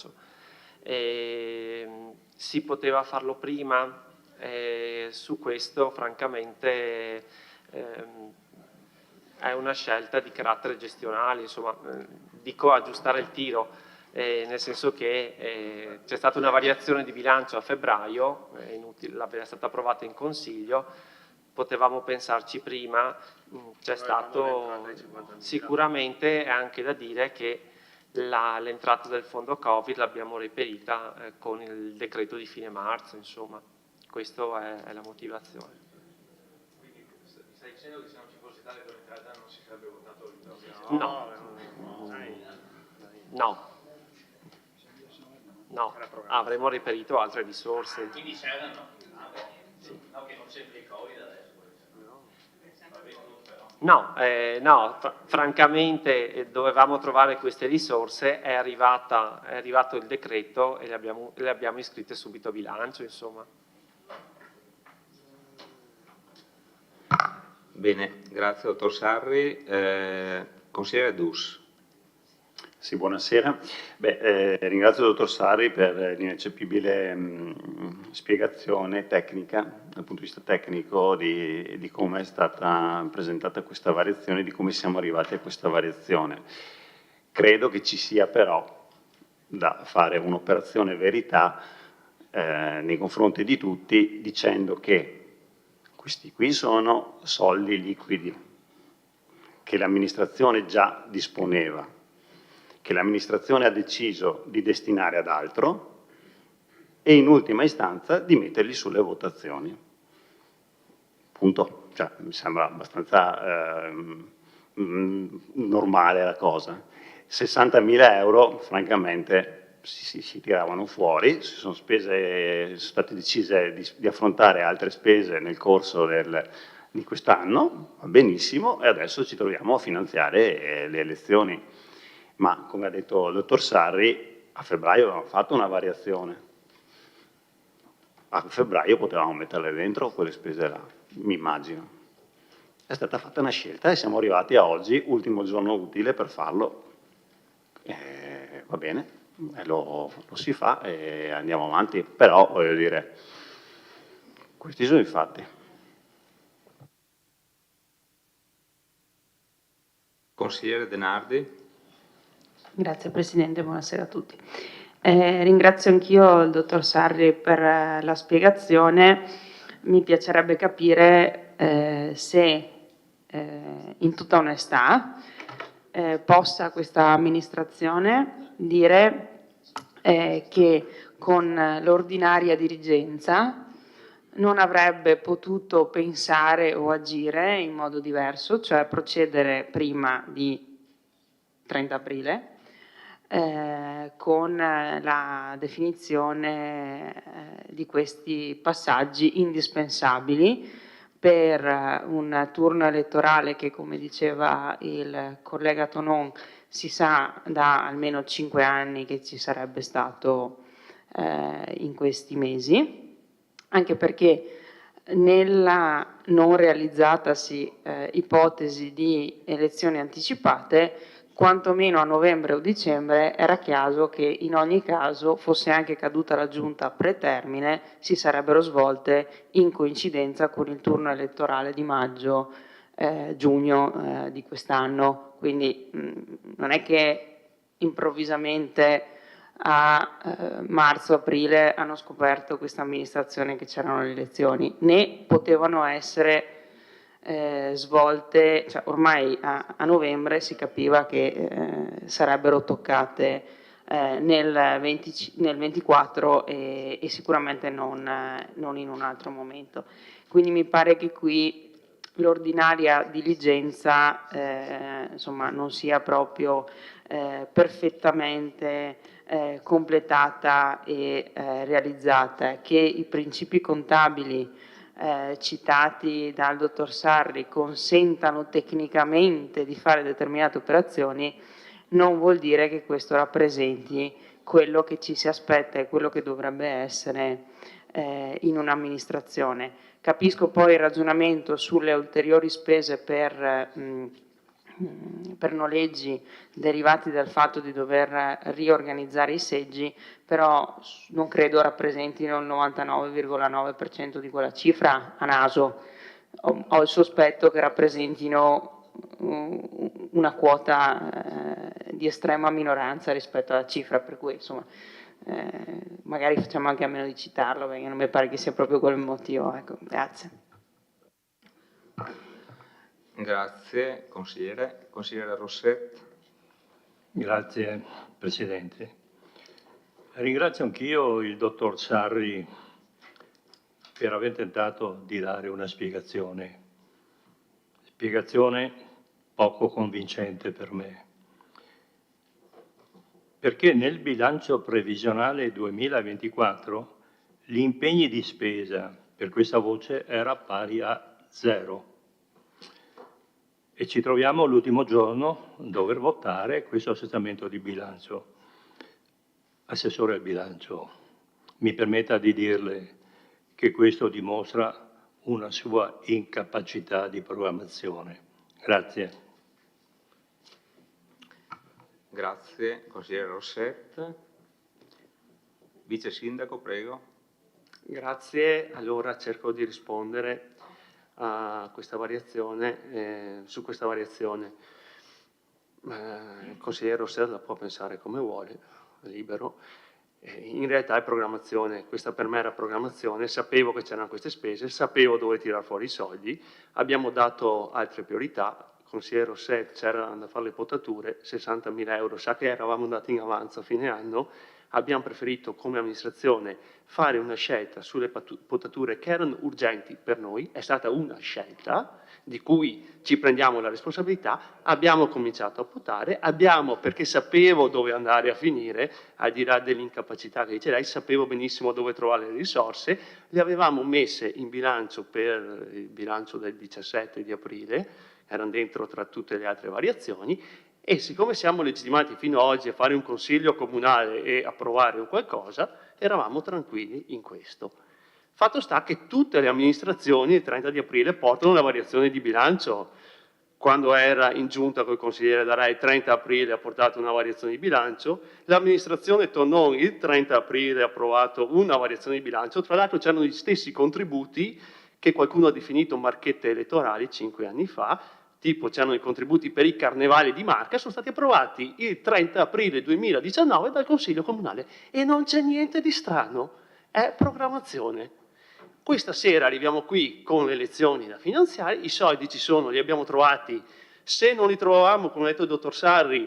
bilancio. Si poteva farlo prima? Su questo francamente è una scelta di carattere gestionale, insomma, dico aggiustare il tiro, nel senso che c'è stata una variazione di bilancio a febbraio, è stata approvata in Consiglio, potevamo pensarci prima, c'è stato sicuramente, è anche da dire che l'entrata del fondo Covid l'abbiamo reperita con il decreto di fine marzo, insomma, questa è la motivazione. Quindi stai dicendo che se non ci fosse tale entrata non si sarebbe votato il No, avremmo reperito altre risorse. Quindi c'erano? Sì. No, che non c'entri il Covid adesso. No, francamente dovevamo trovare queste risorse, è arrivato il decreto e le abbiamo iscritte subito a bilancio, insomma. Bene, grazie dottor Sarri. Consigliere Dus. Sì, buonasera. Ringrazio il dottor Sarri per l'ineccepibile spiegazione tecnica, dal punto di vista tecnico, di come è stata presentata questa variazione, di come siamo arrivati a questa variazione. Credo che ci sia però da fare un'operazione verità nei confronti di tutti, dicendo che questi qui sono soldi liquidi, che l'amministrazione già disponeva, che l'amministrazione ha deciso di destinare ad altro e in ultima istanza di metterli sulle votazioni. Punto. Cioè, mi sembra abbastanza normale la cosa. 60.000 euro, francamente, si tiravano fuori, sono state decise di affrontare altre spese nel corso di quest'anno, va benissimo, e adesso ci troviamo a finanziare le elezioni. Ma, come ha detto il dottor Sarri, a febbraio avevamo fatto una variazione. A febbraio potevamo metterle dentro quelle spese là, mi immagino. È stata fatta una scelta e siamo arrivati a oggi, ultimo giorno utile per farlo. Va bene, lo si fa e andiamo avanti. Però, voglio dire, questi sono i fatti. Consigliere De Nardi. Grazie Presidente, buonasera a tutti. Ringrazio anch'io il dottor Sarri per la spiegazione. Mi piacerebbe capire se in tutta onestà possa questa amministrazione dire che con l'ordinaria dirigenza non avrebbe potuto pensare o agire in modo diverso, cioè procedere prima di 30 aprile con la definizione di questi passaggi indispensabili per un turno elettorale che, come diceva il collega Tonon, si sa da almeno 5 anni che ci sarebbe stato in questi mesi, anche perché nella non realizzatasi ipotesi di elezioni anticipate, quantomeno a novembre o dicembre era chiaro che in ogni caso, fosse anche caduta la giunta pretermine, si sarebbero svolte in coincidenza con il turno elettorale di maggio-giugno di quest'anno. Quindi non è che improvvisamente a marzo-aprile hanno scoperto questa amministrazione che c'erano le elezioni, né potevano essere svolte, cioè ormai a novembre si capiva che sarebbero toccate nel 24 e sicuramente non in un altro momento. Quindi mi pare che qui l'ordinaria diligenza insomma, non sia proprio perfettamente completata e realizzata, che i principi contabili citati dal dottor Sarri consentano tecnicamente di fare determinate operazioni, non vuol dire che questo rappresenti quello che ci si aspetta e quello che dovrebbe essere in un'amministrazione. Capisco poi il ragionamento sulle ulteriori spese per per noleggi derivati dal fatto di dover riorganizzare i seggi, però non credo rappresentino il 99,9% di quella cifra a naso. Ho il sospetto che rappresentino una quota di estrema minoranza rispetto alla cifra, per cui insomma magari facciamo anche a meno di citarlo, perché non mi pare che sia proprio quello il motivo. Ecco, grazie. Grazie, consigliere. Consigliere Rosset. Grazie Presidente. Ringrazio anch'io il dottor Sarri per aver tentato di dare una spiegazione poco convincente per me, perché nel bilancio previsionale 2024 gli impegni di spesa per questa voce era pari a 0 e ci troviamo l'ultimo giorno a dover votare questo assestamento di bilancio. Assessore al bilancio, mi permetta di dirle che questo dimostra una sua incapacità di programmazione. Grazie. Grazie, consigliere Rosset. Vice Sindaco, prego. Grazie, allora cerco di rispondere a questa variazione, su questa variazione. Il consigliere Rosset la può pensare come vuole, è libero. In realtà è programmazione, questa per me era programmazione, sapevo che c'erano queste spese, sapevo dove tirare fuori i soldi, abbiamo dato altre priorità, il consigliere Rosset c'era da fare le potature, 60.000 euro, sa che eravamo andati in avanzo a fine anno, abbiamo preferito come amministrazione fare una scelta sulle potature che erano urgenti per noi, è stata una scelta di cui ci prendiamo la responsabilità, abbiamo cominciato a potare, perché sapevo dove andare a finire, al di là dell'incapacità che dice lei, sapevo benissimo dove trovare le risorse, le avevamo messe in bilancio per il bilancio del 17 di aprile, erano dentro tra tutte le altre variazioni, e siccome siamo legittimati fino ad oggi a fare un consiglio comunale e approvare un qualcosa, eravamo tranquilli in questo. Fatto sta che tutte le amministrazioni il 30 di aprile portano la variazione di bilancio. Quando era in giunta col consigliere Darai il 30 aprile ha portato una variazione di bilancio, l'amministrazione Tonon il 30 aprile ha approvato una variazione di bilancio, tra l'altro c'erano gli stessi contributi che qualcuno ha definito marchette elettorali 5 anni fa, tipo c'erano i contributi per i carnevali di Marca, sono stati approvati il 30 aprile 2019 dal Consiglio Comunale e non c'è niente di strano, è programmazione. Questa sera arriviamo qui con le elezioni da finanziare, i soldi ci sono, li abbiamo trovati, se non li trovavamo, come ha detto il dottor Sarri,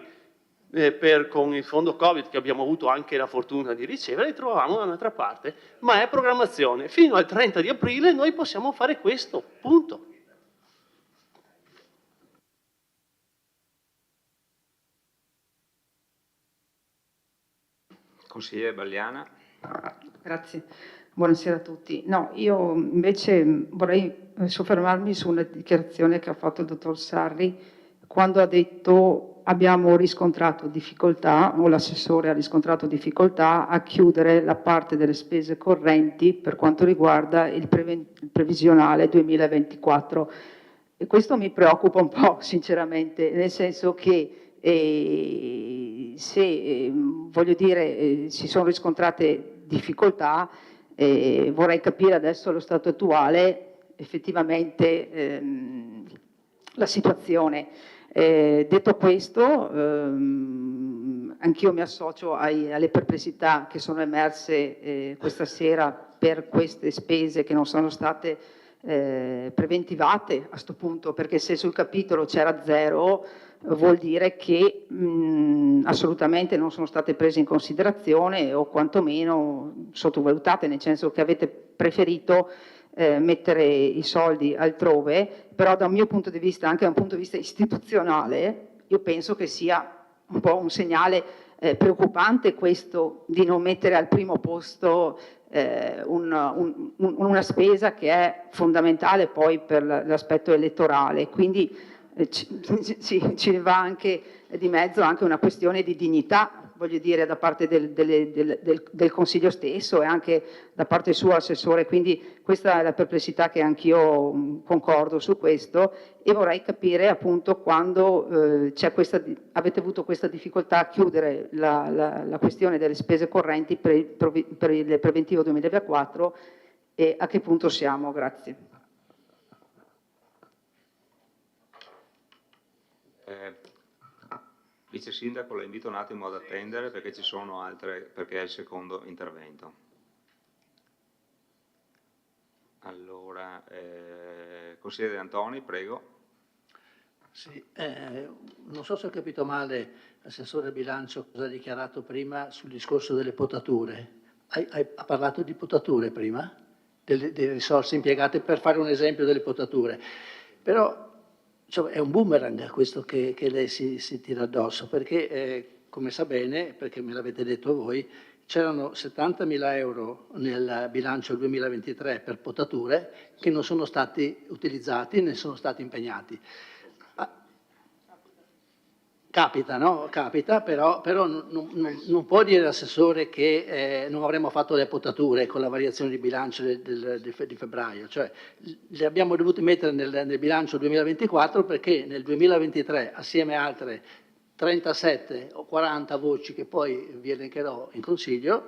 con il fondo Covid che abbiamo avuto anche la fortuna di ricevere, li trovavamo da un'altra parte, ma è programmazione. Fino al 30 di aprile noi possiamo fare questo, punto. Consigliere Balliana. Grazie, buonasera a tutti. No, io invece vorrei soffermarmi su una dichiarazione che ha fatto il dottor Sarri quando ha detto abbiamo riscontrato difficoltà, o l'assessore ha riscontrato difficoltà a chiudere la parte delle spese correnti per quanto riguarda il previsionale 2024. E questo mi preoccupa un po', sinceramente, nel senso che voglio dire, si sono riscontrate difficoltà, vorrei capire adesso allo stato attuale effettivamente la situazione. Detto questo, anch'io mi associo alle perplessità che sono emerse questa sera per queste spese che non sono state preventivate a questo punto, perché se sul capitolo c'era 0 vuol dire che assolutamente non sono state prese in considerazione o quantomeno sottovalutate, nel senso che avete preferito mettere i soldi altrove, però da un mio punto di vista, anche da un punto di vista istituzionale, io penso che sia un po' un segnale preoccupante questo di non mettere al primo posto una spesa che è fondamentale poi per l'aspetto elettorale, quindi ci va anche di mezzo anche una questione di dignità, voglio dire, da parte del Consiglio stesso e anche da parte sua, Assessore, quindi questa è la perplessità che anch'io concordo su questo e vorrei capire appunto quando avete avuto questa difficoltà a chiudere la questione delle spese correnti per il preventivo 2024 e a che punto siamo. Grazie. Vice Sindaco, la invito un attimo ad attendere perché ci sono altre, perché è il secondo intervento. Allora, consigliere Antoni, prego. Sì, non so se ho capito male, Assessore Bilancio, cosa ha dichiarato prima sul discorso delle potature. Ha parlato di potature prima? Delle risorse impiegate per fare un esempio delle potature. Però insomma, è un boomerang questo che lei si tira addosso, perché come sa bene, perché me l'avete detto voi, c'erano 70.000 euro nel bilancio 2023 per potature che non sono stati utilizzati né sono stati impegnati. Capita, no? Capita, però non può dire l'assessore che non avremmo fatto le potature con la variazione di bilancio di febbraio, cioè le abbiamo dovute mettere nel bilancio 2024 perché nel 2023 assieme a altre 37 o 40 voci che poi vi elencherò in consiglio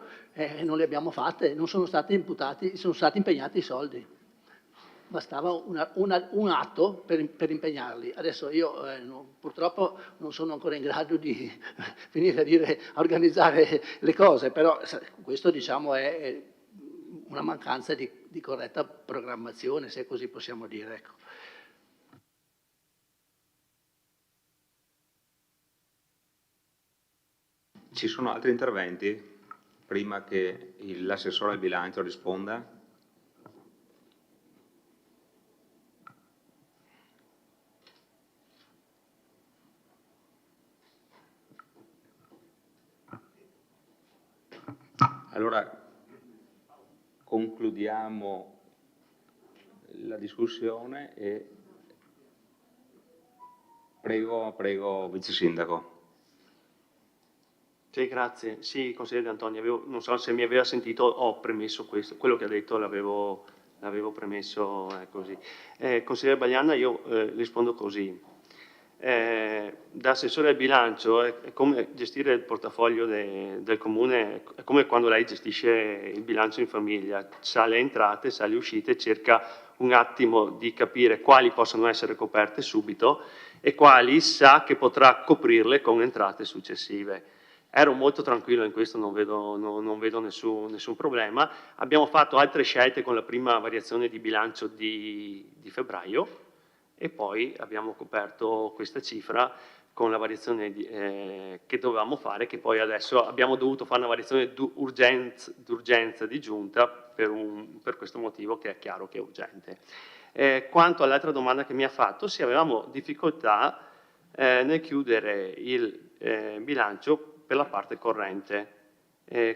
non le abbiamo fatte, non sono stati imputati, sono stati impegnati i soldi. Bastava un atto per impegnarli. Adesso io purtroppo non sono ancora in grado di venire a organizzare le cose, però questo diciamo è una mancanza di corretta programmazione, se così possiamo dire. Ecco. Ci sono altri interventi prima che l'assessore al bilancio risponda? Allora, concludiamo la discussione e prego Vice Sindaco. Sì, grazie. Sì, consigliere Antonio, non so se mi aveva sentito, ho premesso questo, quello che ha detto l'avevo premesso così. Consigliere Bagliana, io rispondo così. Da assessore al bilancio è come gestire il portafoglio del comune, è come quando lei gestisce il bilancio in famiglia, sa le entrate, sa le uscite, cerca un attimo di capire quali possono essere coperte subito e quali sa che potrà coprirle con entrate successive. Ero molto tranquillo in questo, non vedo nessun problema. Abbiamo fatto altre scelte con la prima variazione di bilancio di febbraio e poi abbiamo coperto questa cifra con la variazione che dovevamo fare, che poi adesso abbiamo dovuto fare una variazione d'urgenza di giunta per questo motivo che è chiaro che è urgente. Quanto all'altra domanda che mi ha fatto, sì, avevamo difficoltà nel chiudere il bilancio per la parte corrente.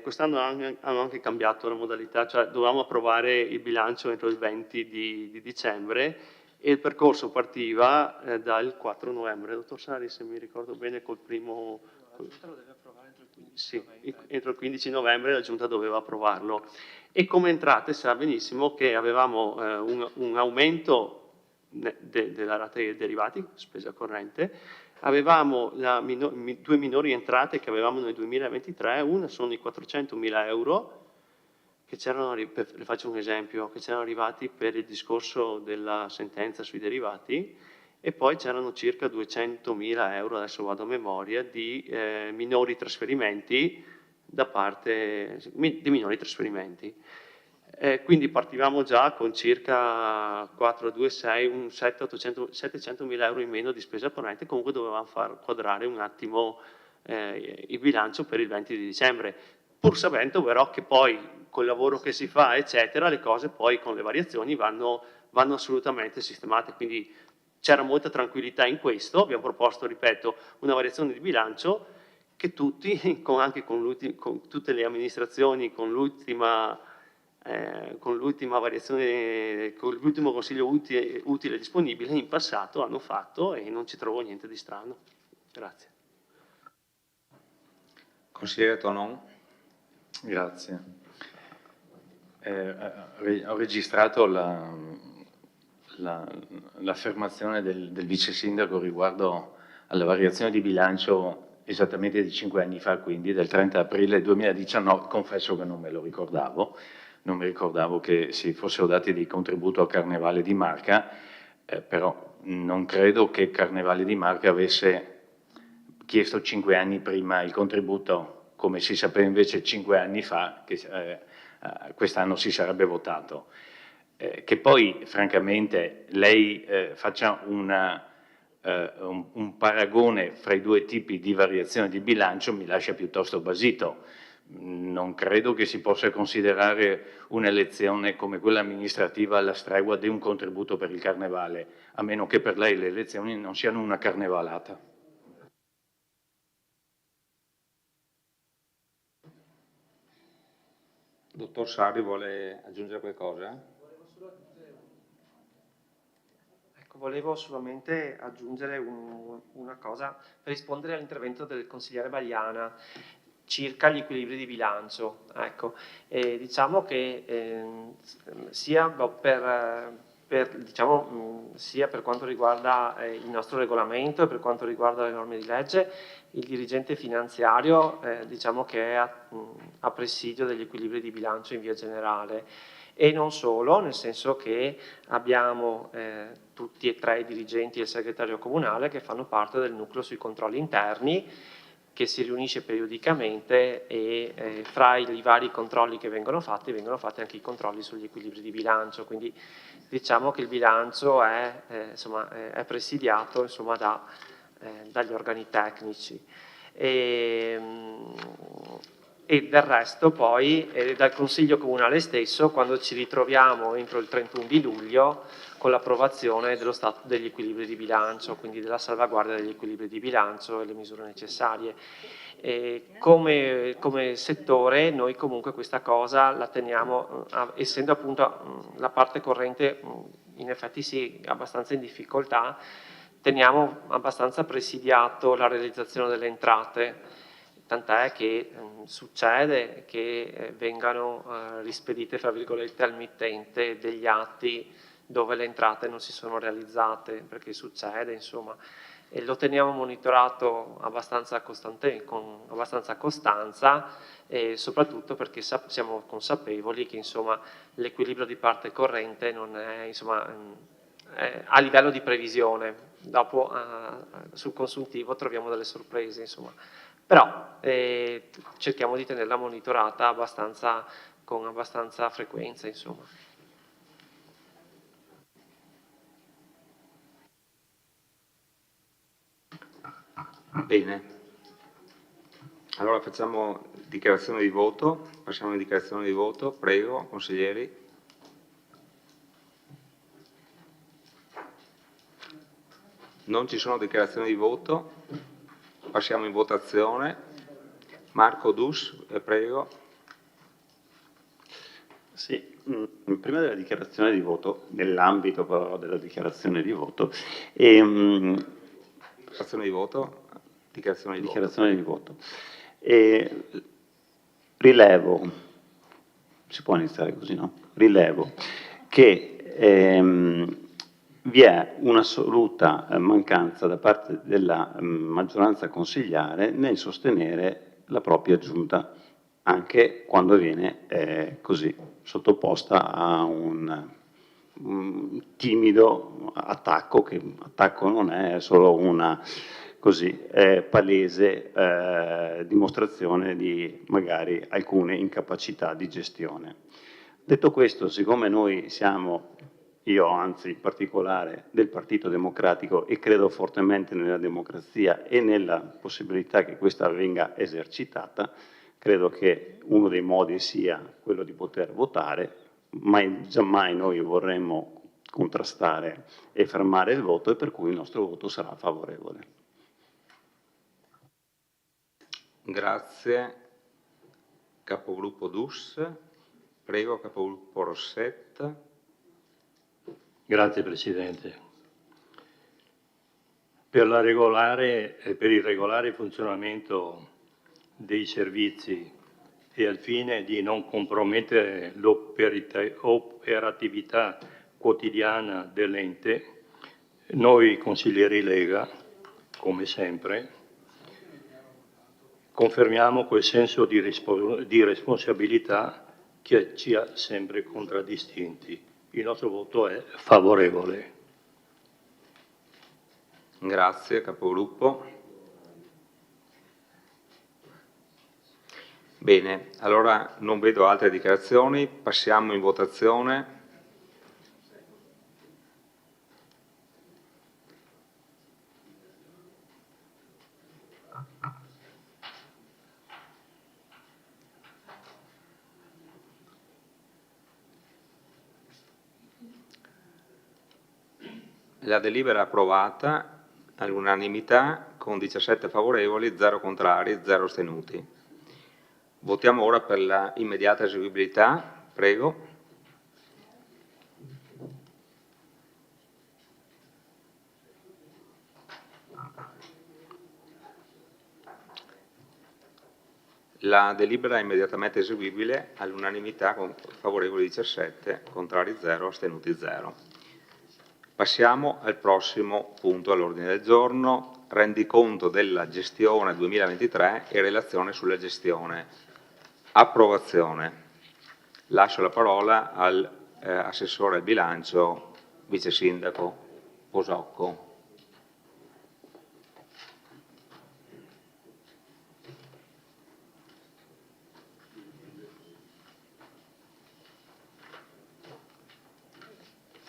Quest'anno hanno anche cambiato la modalità, cioè dovevamo approvare il bilancio entro il 20 di dicembre e il percorso partiva dal 4 novembre. Dottor Sari, se mi ricordo bene, col primo... La Giunta lo deve approvare entro il 15 novembre. Sì, entro il 15 novembre la Giunta doveva approvarlo. E come entrate sa benissimo che avevamo un aumento della rata dei derivati, spesa corrente, avevamo due minori entrate che avevamo nel 2023, una sono i 400.000 euro, che c'erano, le faccio un esempio, che c'erano arrivati per il discorso della sentenza sui derivati e poi c'erano circa 200.000 euro, adesso vado a memoria, di minori trasferimenti da parte di minori trasferimenti. Quindi partivamo già con circa 4, 2, 6, un 700.000 euro in meno di spesa corrente, comunque dovevamo far quadrare un attimo il bilancio per il 20 di dicembre, pur sapendo però che poi col lavoro che si fa, eccetera, le cose poi con le variazioni vanno assolutamente sistemate, quindi c'era molta tranquillità in questo. Abbiamo proposto, ripeto, una variazione di bilancio che tutti, anche con tutte le amministrazioni, con l'ultima variazione, con l'ultimo consiglio utile disponibile in passato hanno fatto e non ci trovo niente di strano. Grazie. Consigliere Tonon. Grazie. Ho registrato l'affermazione del vice sindaco riguardo alla variazione di bilancio esattamente di 5 anni fa, quindi del 30 aprile 2019, confesso che non me lo ricordavo, non mi ricordavo che si fossero dati dei contributi al Carnevale di Marca, però non credo che Carnevale di Marca avesse chiesto 5 anni prima il contributo, come si sapeva invece 5 anni fa, che quest'anno si sarebbe votato. Che poi, francamente, lei faccia un paragone fra i due tipi di variazione di bilancio mi lascia piuttosto basito. Non credo che si possa considerare un'elezione come quella amministrativa alla stregua di un contributo per il Carnevale, a meno che per lei le elezioni non siano una carnevalata. Dottor Sarri vuole aggiungere qualcosa? Ecco, volevo solamente aggiungere una cosa per rispondere all'intervento del consigliere Bagliana circa gli equilibri di bilancio. Ecco, diciamo che sia per quanto riguarda il nostro regolamento e per quanto riguarda le norme di legge, il dirigente finanziario diciamo che è a presidio degli equilibri di bilancio in via generale, e non solo, nel senso che abbiamo tutti e tre i dirigenti e il segretario comunale che fanno parte del nucleo sui controlli interni, che si riunisce periodicamente, e fra i vari controlli che vengono fatti anche i controlli sugli equilibri di bilancio, quindi diciamo che il bilancio è presidiato dagli organi tecnici. E del resto poi dal Consiglio Comunale stesso, quando ci ritroviamo entro il 31 di luglio con l'approvazione dello stato degli equilibri di bilancio, quindi della salvaguardia degli equilibri di bilancio e le misure necessarie. Come settore noi comunque questa cosa la teniamo, essendo appunto la parte corrente in effetti sì, abbastanza in difficoltà, teniamo abbastanza presidiato la realizzazione delle entrate, tant'è che succede che vengano rispedite, fra virgolette, al mittente degli atti dove le entrate non si sono realizzate, perché succede, insomma, e lo teniamo monitorato abbastanza costante, con abbastanza costanza, e soprattutto perché siamo consapevoli che insomma l'equilibrio di parte corrente non è, insomma, a livello di previsione. Dopo sul consuntivo troviamo delle sorprese, insomma. Però cerchiamo di tenerla monitorata con abbastanza frequenza, insomma. Bene. Allora facciamo dichiarazione di voto, passiamo alla dichiarazione di voto, prego, consiglieri. Non ci sono dichiarazioni di voto, passiamo in votazione. Marco Dus, prego. Sì, prima della dichiarazione di voto, nell'ambito però della dichiarazione di voto, Dichiarazione di voto. Dichiarazione di voto. Rilevo, si può iniziare così, no? Rilevo che vi è un'assoluta mancanza da parte della maggioranza consigliare nel sostenere la propria giunta, anche quando viene così sottoposta a un timido attacco, che attacco non è solo una così palese dimostrazione di magari alcune incapacità di gestione. Detto questo, siccome noi siamo, io anzi in particolare, del Partito Democratico e credo fortemente nella democrazia e nella possibilità che questa venga esercitata, credo che uno dei modi sia quello di poter votare, ma giammai noi vorremmo contrastare e fermare il voto, e per cui il nostro voto sarà favorevole. Grazie. Capogruppo Dus. Prego, capogruppo Rosset. Grazie Presidente. Per il regolare funzionamento dei servizi e al fine di non compromettere l'operatività quotidiana dell'ente, noi consiglieri Lega, come sempre, confermiamo quel senso di responsabilità che ci ha sempre contraddistinti. Il nostro voto è favorevole. Grazie, capogruppo. Bene, allora non vedo altre dichiarazioni, passiamo in votazione. La delibera è approvata all'unanimità con 17 favorevoli, 0 contrari, 0 astenuti. Votiamo ora per la immediata eseguibilità. Prego. La delibera è immediatamente eseguibile all'unanimità con favorevoli 17, contrari 0, astenuti 0. Passiamo al prossimo punto all'ordine del giorno, rendiconto della gestione 2023 e relazione sulla gestione. Approvazione. Lascio la parola all'assessore al bilancio, vice sindaco Posocco.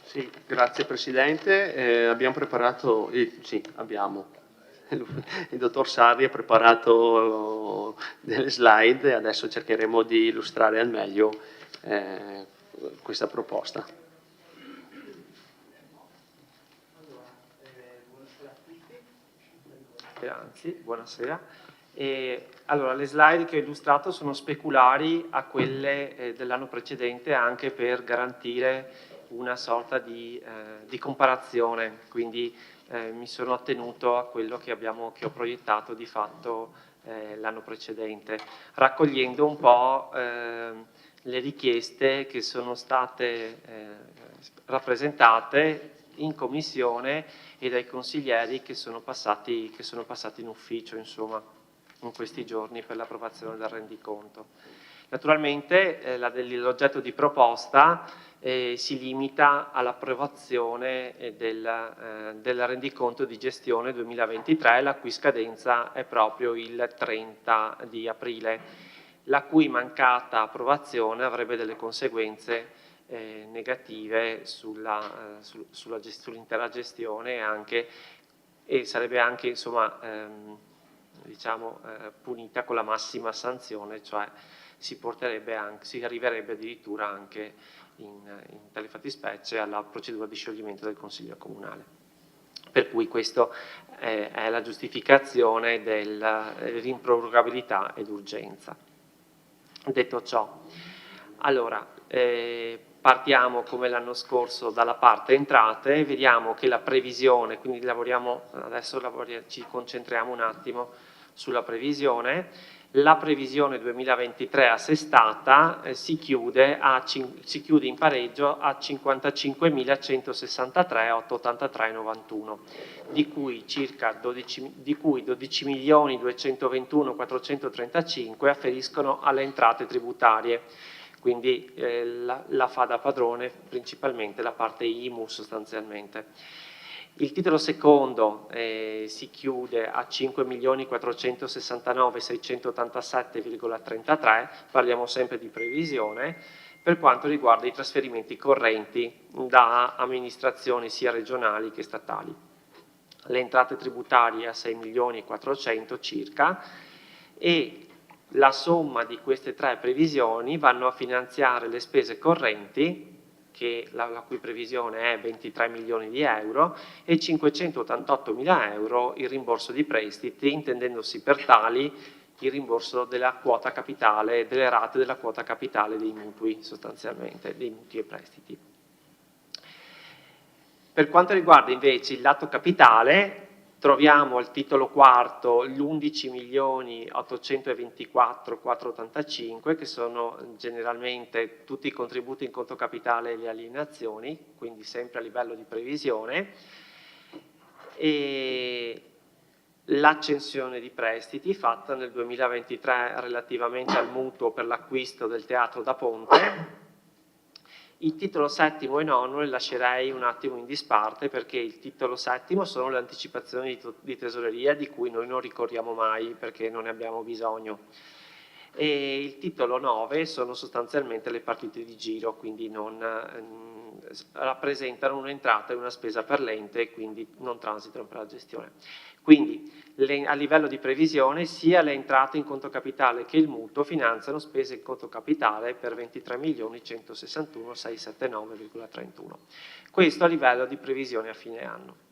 Sì, grazie Presidente. Abbiamo preparato, il dottor Sarri ha preparato delle slide e adesso cercheremo di illustrare al meglio questa proposta. Buonasera. Allora, le slide che ho illustrato sono speculari a quelle dell'anno precedente, anche per garantire una sorta di comparazione, quindi mi sono attenuto a quello che ho proiettato di fatto l'anno precedente, raccogliendo un po' le richieste che sono state rappresentate in commissione e dai consiglieri che sono passati in ufficio, insomma, in questi giorni per l'approvazione del rendiconto. Naturalmente l'oggetto di proposta si limita all'approvazione del rendiconto di gestione 2023, la cui scadenza è proprio il 30 di aprile, la cui mancata approvazione avrebbe delle conseguenze negative sull'intera gestione e sarebbe anche, insomma, punita con la massima sanzione, cioè si arriverebbe addirittura anche in tale fattispecie alla procedura di scioglimento del Consiglio Comunale. Per cui questa è la giustificazione dell'improrogabilità ed urgenza. Detto ciò, allora, partiamo come l'anno scorso dalla parte entrate, vediamo che la previsione, quindi ci concentriamo un attimo sulla previsione. La previsione 2023 assestata si chiude in pareggio a 55.163.883,91, di cui 12.221.435 afferiscono alle entrate tributarie, quindi la fa da padrone principalmente la parte IMU sostanzialmente. Il titolo secondo si chiude a 5.469.687,33, parliamo sempre di previsione, per quanto riguarda i trasferimenti correnti da amministrazioni sia regionali che statali. Le entrate tributarie a 6.400.000 circa e la somma di queste tre previsioni vanno a finanziare le spese correnti, la cui previsione è 23 milioni di euro, e 588.000 euro il rimborso di prestiti, intendendosi per tali il rimborso della quota capitale, delle rate della quota capitale dei mutui, sostanzialmente, dei mutui e prestiti. Per quanto riguarda invece il lato capitale, troviamo al titolo quarto gli 11.824.485, che sono generalmente tutti i contributi in conto capitale e le alienazioni, quindi sempre a livello di previsione, e l'accensione di prestiti fatta nel 2023 relativamente al mutuo per l'acquisto del Teatro da Ponte. Il titolo settimo e nono le lascerei un attimo in disparte, perché il titolo settimo sono le anticipazioni di tesoreria di cui noi non ricorriamo mai perché non ne abbiamo bisogno, e il titolo 9 sono sostanzialmente le partite di giro, quindi rappresentano un'entrata e una spesa per l'ente e quindi non transitano per la gestione. Quindi a livello di previsione sia le entrate in conto capitale che il mutuo finanziano spese in conto capitale per 23.161.679,31. Questo a livello di previsione a fine anno.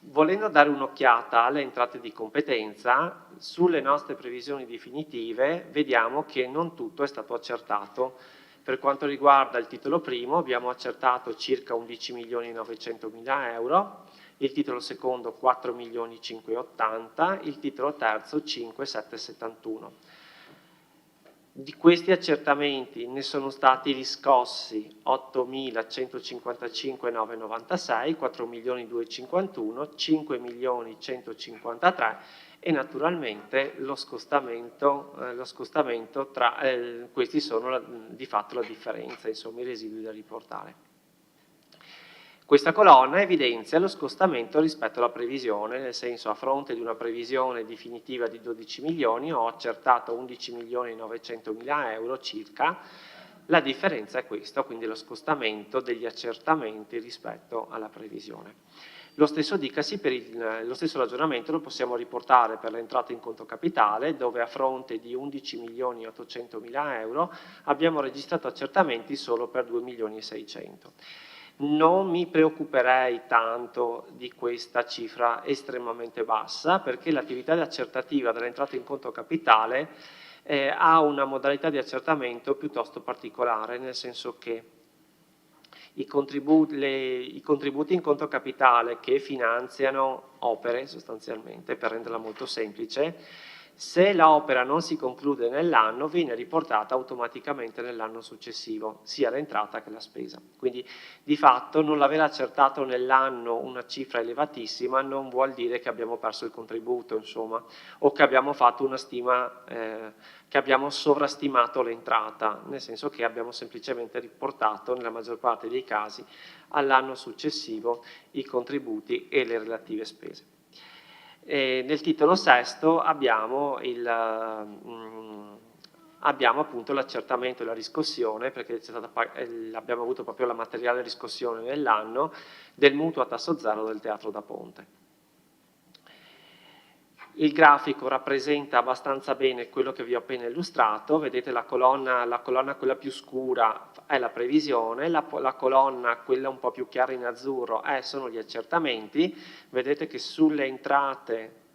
Volendo dare un'occhiata alle entrate di competenza, sulle nostre previsioni definitive vediamo che non tutto è stato accertato. Per quanto riguarda il titolo primo abbiamo accertato circa 11.900.000 euro, il titolo secondo 4.580.000, il titolo terzo 5.771. Di questi accertamenti ne sono stati riscossi 8.155.996, 4.251.000, 5.153.000 e naturalmente lo scostamento tra questi sono di fatto la differenza, insomma i residui da riportare. Questa colonna evidenzia lo scostamento rispetto alla previsione, nel senso a fronte di una previsione definitiva di 12 milioni ho accertato 11.900.000 euro circa, la differenza è questa, quindi lo scostamento degli accertamenti rispetto alla previsione. Lo stesso dicasi per lo stesso ragionamento lo possiamo riportare per l'entrata in conto capitale, dove a fronte di 11.800.000 euro abbiamo registrato accertamenti solo per 2.600.000. Non mi preoccuperei tanto di questa cifra estremamente bassa, perché l'attività accertativa dell'entrata in conto capitale ha una modalità di accertamento piuttosto particolare, nel senso che i contributi in conto capitale che finanziano opere, sostanzialmente, per renderla molto semplice, se l'opera non si conclude nell'anno, viene riportata automaticamente nell'anno successivo, sia l'entrata che la spesa. Quindi, di fatto, non l'aver accertato nell'anno una cifra elevatissima non vuol dire che abbiamo perso il contributo, insomma, o che abbiamo fatto una stima, che abbiamo sovrastimato l'entrata, nel senso che abbiamo semplicemente riportato, nella maggior parte dei casi, all'anno successivo i contributi e le relative spese. Nel titolo sesto abbiamo appunto l'accertamento e la riscossione, perché abbiamo avuto proprio la materiale riscossione nell'anno del mutuo a tasso zero del Teatro da Ponte. Il grafico rappresenta abbastanza bene quello che vi ho appena illustrato, vedete la colonna quella più scura è la previsione, la colonna quella un po' più chiara in azzurro sono gli accertamenti, vedete che sulle entrate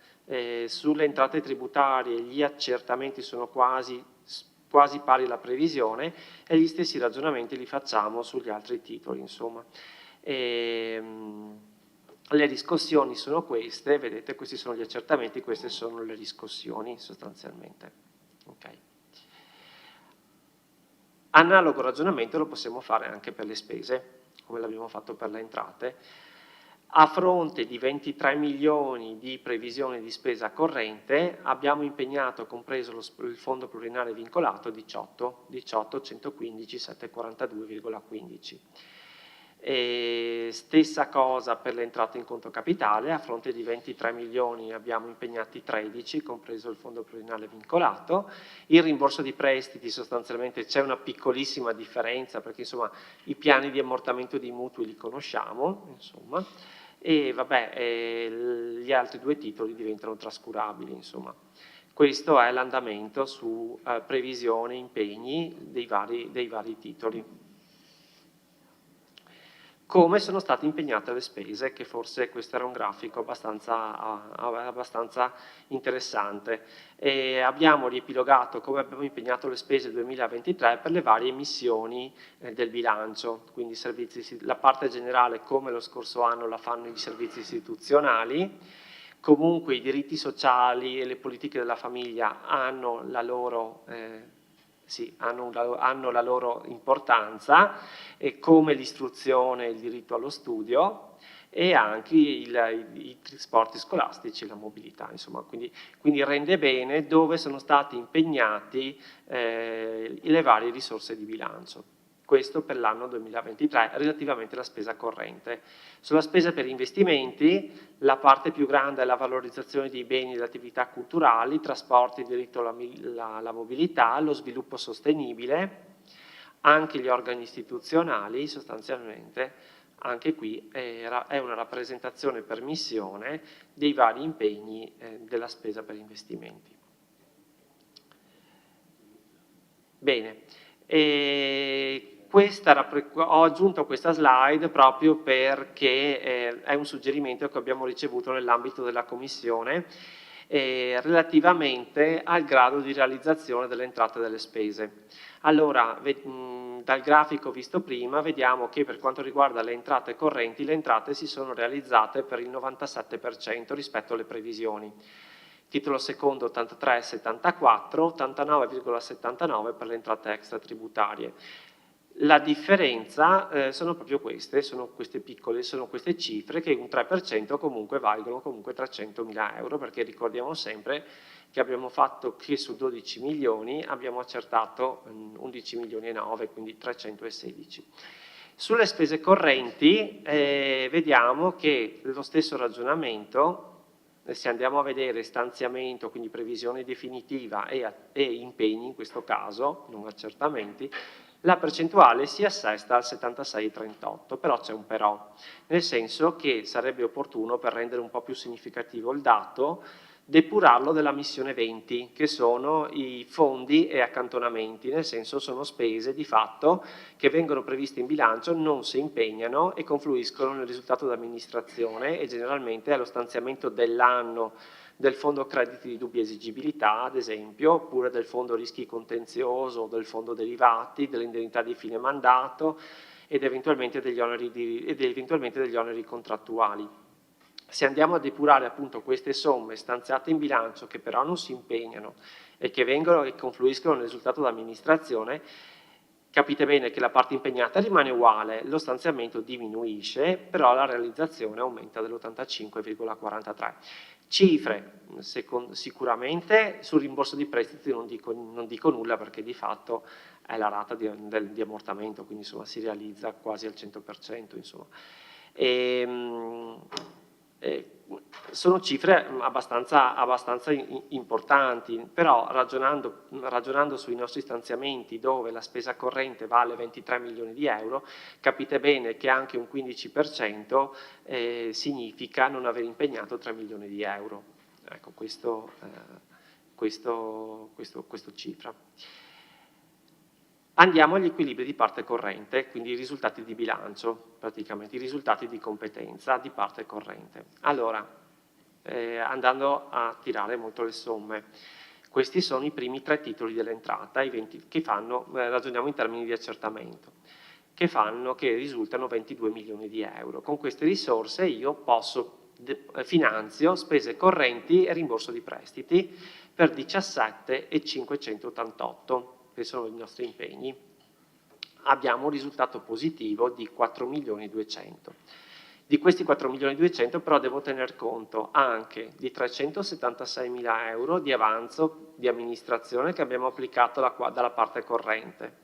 tributarie gli accertamenti sono quasi pari alla previsione e gli stessi ragionamenti li facciamo sugli altri titoli, insomma. Le riscossioni sono queste, vedete, questi sono gli accertamenti, queste sono le riscossioni sostanzialmente. Okay. Analogo ragionamento lo possiamo fare anche per le spese, come l'abbiamo fatto per le entrate. A fronte di 23 milioni di previsione di spesa corrente abbiamo impegnato, compreso il fondo pluriennale vincolato, 18 115 742,15. Stessa cosa per le entrate in conto capitale, a fronte di 23 milioni abbiamo impegnati 13, compreso il fondo pluriennale vincolato. Il rimborso di prestiti sostanzialmente c'è una piccolissima differenza, perché insomma i piani di ammortamento di mutui li conosciamo, insomma, e vabbè, gli altri due titoli diventano trascurabili, insomma. Questo è l'andamento su previsione, impegni dei vari titoli. come sono state impegnate le spese, che forse questo era un grafico abbastanza interessante. E abbiamo riepilogato come abbiamo impegnato le spese 2023 per le varie missioni del bilancio, quindi la parte generale come lo scorso anno la fanno i servizi istituzionali. Comunque i diritti sociali e le politiche della famiglia hanno la loro importanza, come l'istruzione e il diritto allo studio, e anche i trasporti scolastici e la mobilità, insomma, quindi rende bene dove sono stati impegnati le varie risorse di bilancio. Questo per l'anno 2023 relativamente alla spesa corrente. Sulla spesa per investimenti, la parte più grande è la valorizzazione dei beni e delle attività culturali, trasporti, il diritto alla mobilità, lo sviluppo sostenibile, anche gli organi istituzionali, sostanzialmente anche qui è una rappresentazione per missione dei vari impegni della spesa per investimenti. Bene. Ho aggiunto questa slide proprio perché è un suggerimento che abbiamo ricevuto nell'ambito della Commissione relativamente al grado di realizzazione delle entrate e delle spese. Allora, dal grafico visto prima vediamo che per quanto riguarda le entrate correnti, le entrate si sono realizzate per il 97% rispetto alle previsioni. Titolo secondo 83,74, 89,79 per le entrate extratributarie. La differenza sono proprio queste piccole, sono queste cifre che un 3% comunque valgono comunque 300.000 euro, perché ricordiamo sempre che abbiamo fatto che su 12 milioni abbiamo accertato 11 milioni e 9, quindi 316. Sulle spese correnti vediamo che lo stesso ragionamento, se andiamo a vedere stanziamento, quindi previsione definitiva e impegni in questo caso, non accertamenti, la percentuale si assesta al 76,38, però c'è un però, nel senso che sarebbe opportuno, per rendere un po' più significativo il dato, depurarlo della missione 20, che sono i fondi e accantonamenti, nel senso sono spese di fatto che vengono previste in bilancio, non si impegnano e confluiscono nel risultato d'amministrazione e generalmente allo stanziamento dell'anno del fondo crediti di dubbia esigibilità, ad esempio, oppure del fondo rischi contenzioso, del fondo derivati, dell'indennità di fine mandato ed eventualmente degli oneri contrattuali. Se andiamo a depurare appunto queste somme stanziate in bilancio che però non si impegnano e che vengono e confluiscono nel risultato d'amministrazione, capite bene che la parte impegnata rimane uguale, lo stanziamento diminuisce, però la realizzazione aumenta dell'85,43. Cifre, sicuramente sul rimborso di prestiti non dico nulla, perché di fatto è la rata di ammortamento, quindi insomma si realizza quasi al 100%. Insomma. Sono cifre abbastanza importanti, però ragionando sui nostri stanziamenti, dove la spesa corrente vale 23 milioni di euro, capite bene che anche un 15% significa non aver impegnato 3 milioni di euro. Ecco, questo cifra. Andiamo agli equilibri di parte corrente, quindi i risultati di bilancio, praticamente i risultati di competenza di parte corrente. Allora, andando a tirare molto le somme, questi sono i primi 3 titoli dell'entrata, che fanno, ragioniamo in termini di accertamento, che risultano 22 milioni di euro. Con queste risorse io finanzio spese correnti e rimborso di prestiti per 17,588. che sono i nostri impegni, abbiamo un risultato positivo di 4.200.000. Di questi 4.200.000 però devo tener conto anche di 376.000 euro di avanzo di amministrazione che abbiamo applicato dalla parte corrente.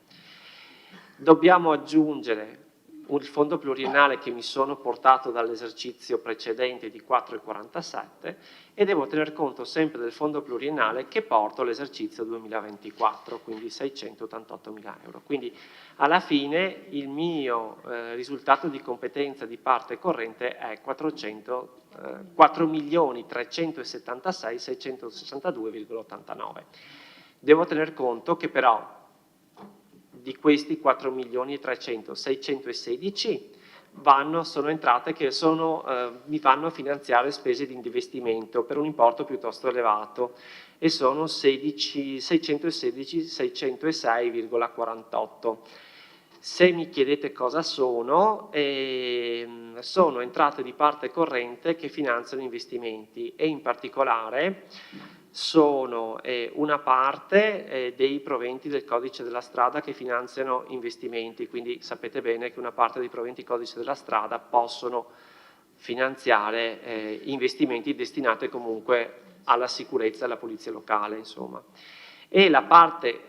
Dobbiamo aggiungere il fondo pluriennale che mi sono portato dall'esercizio precedente di 4,47 e devo tener conto sempre del fondo pluriennale che porto all'esercizio 2024, quindi 688.000 euro. Quindi alla fine il mio risultato di competenza di parte corrente è 4.376.662,89. Devo tener conto che però di questi 4.300.616 sono entrate che mi fanno finanziare spese di investimento per un importo piuttosto elevato e sono 616.606,48. Se mi chiedete cosa sono entrate di parte corrente che finanziano investimenti e in particolare sono una parte dei proventi del codice della strada che finanziano investimenti, quindi sapete bene che una parte dei proventi del codice della strada possono finanziare investimenti destinati comunque alla sicurezza e alla polizia locale, insomma. E la parte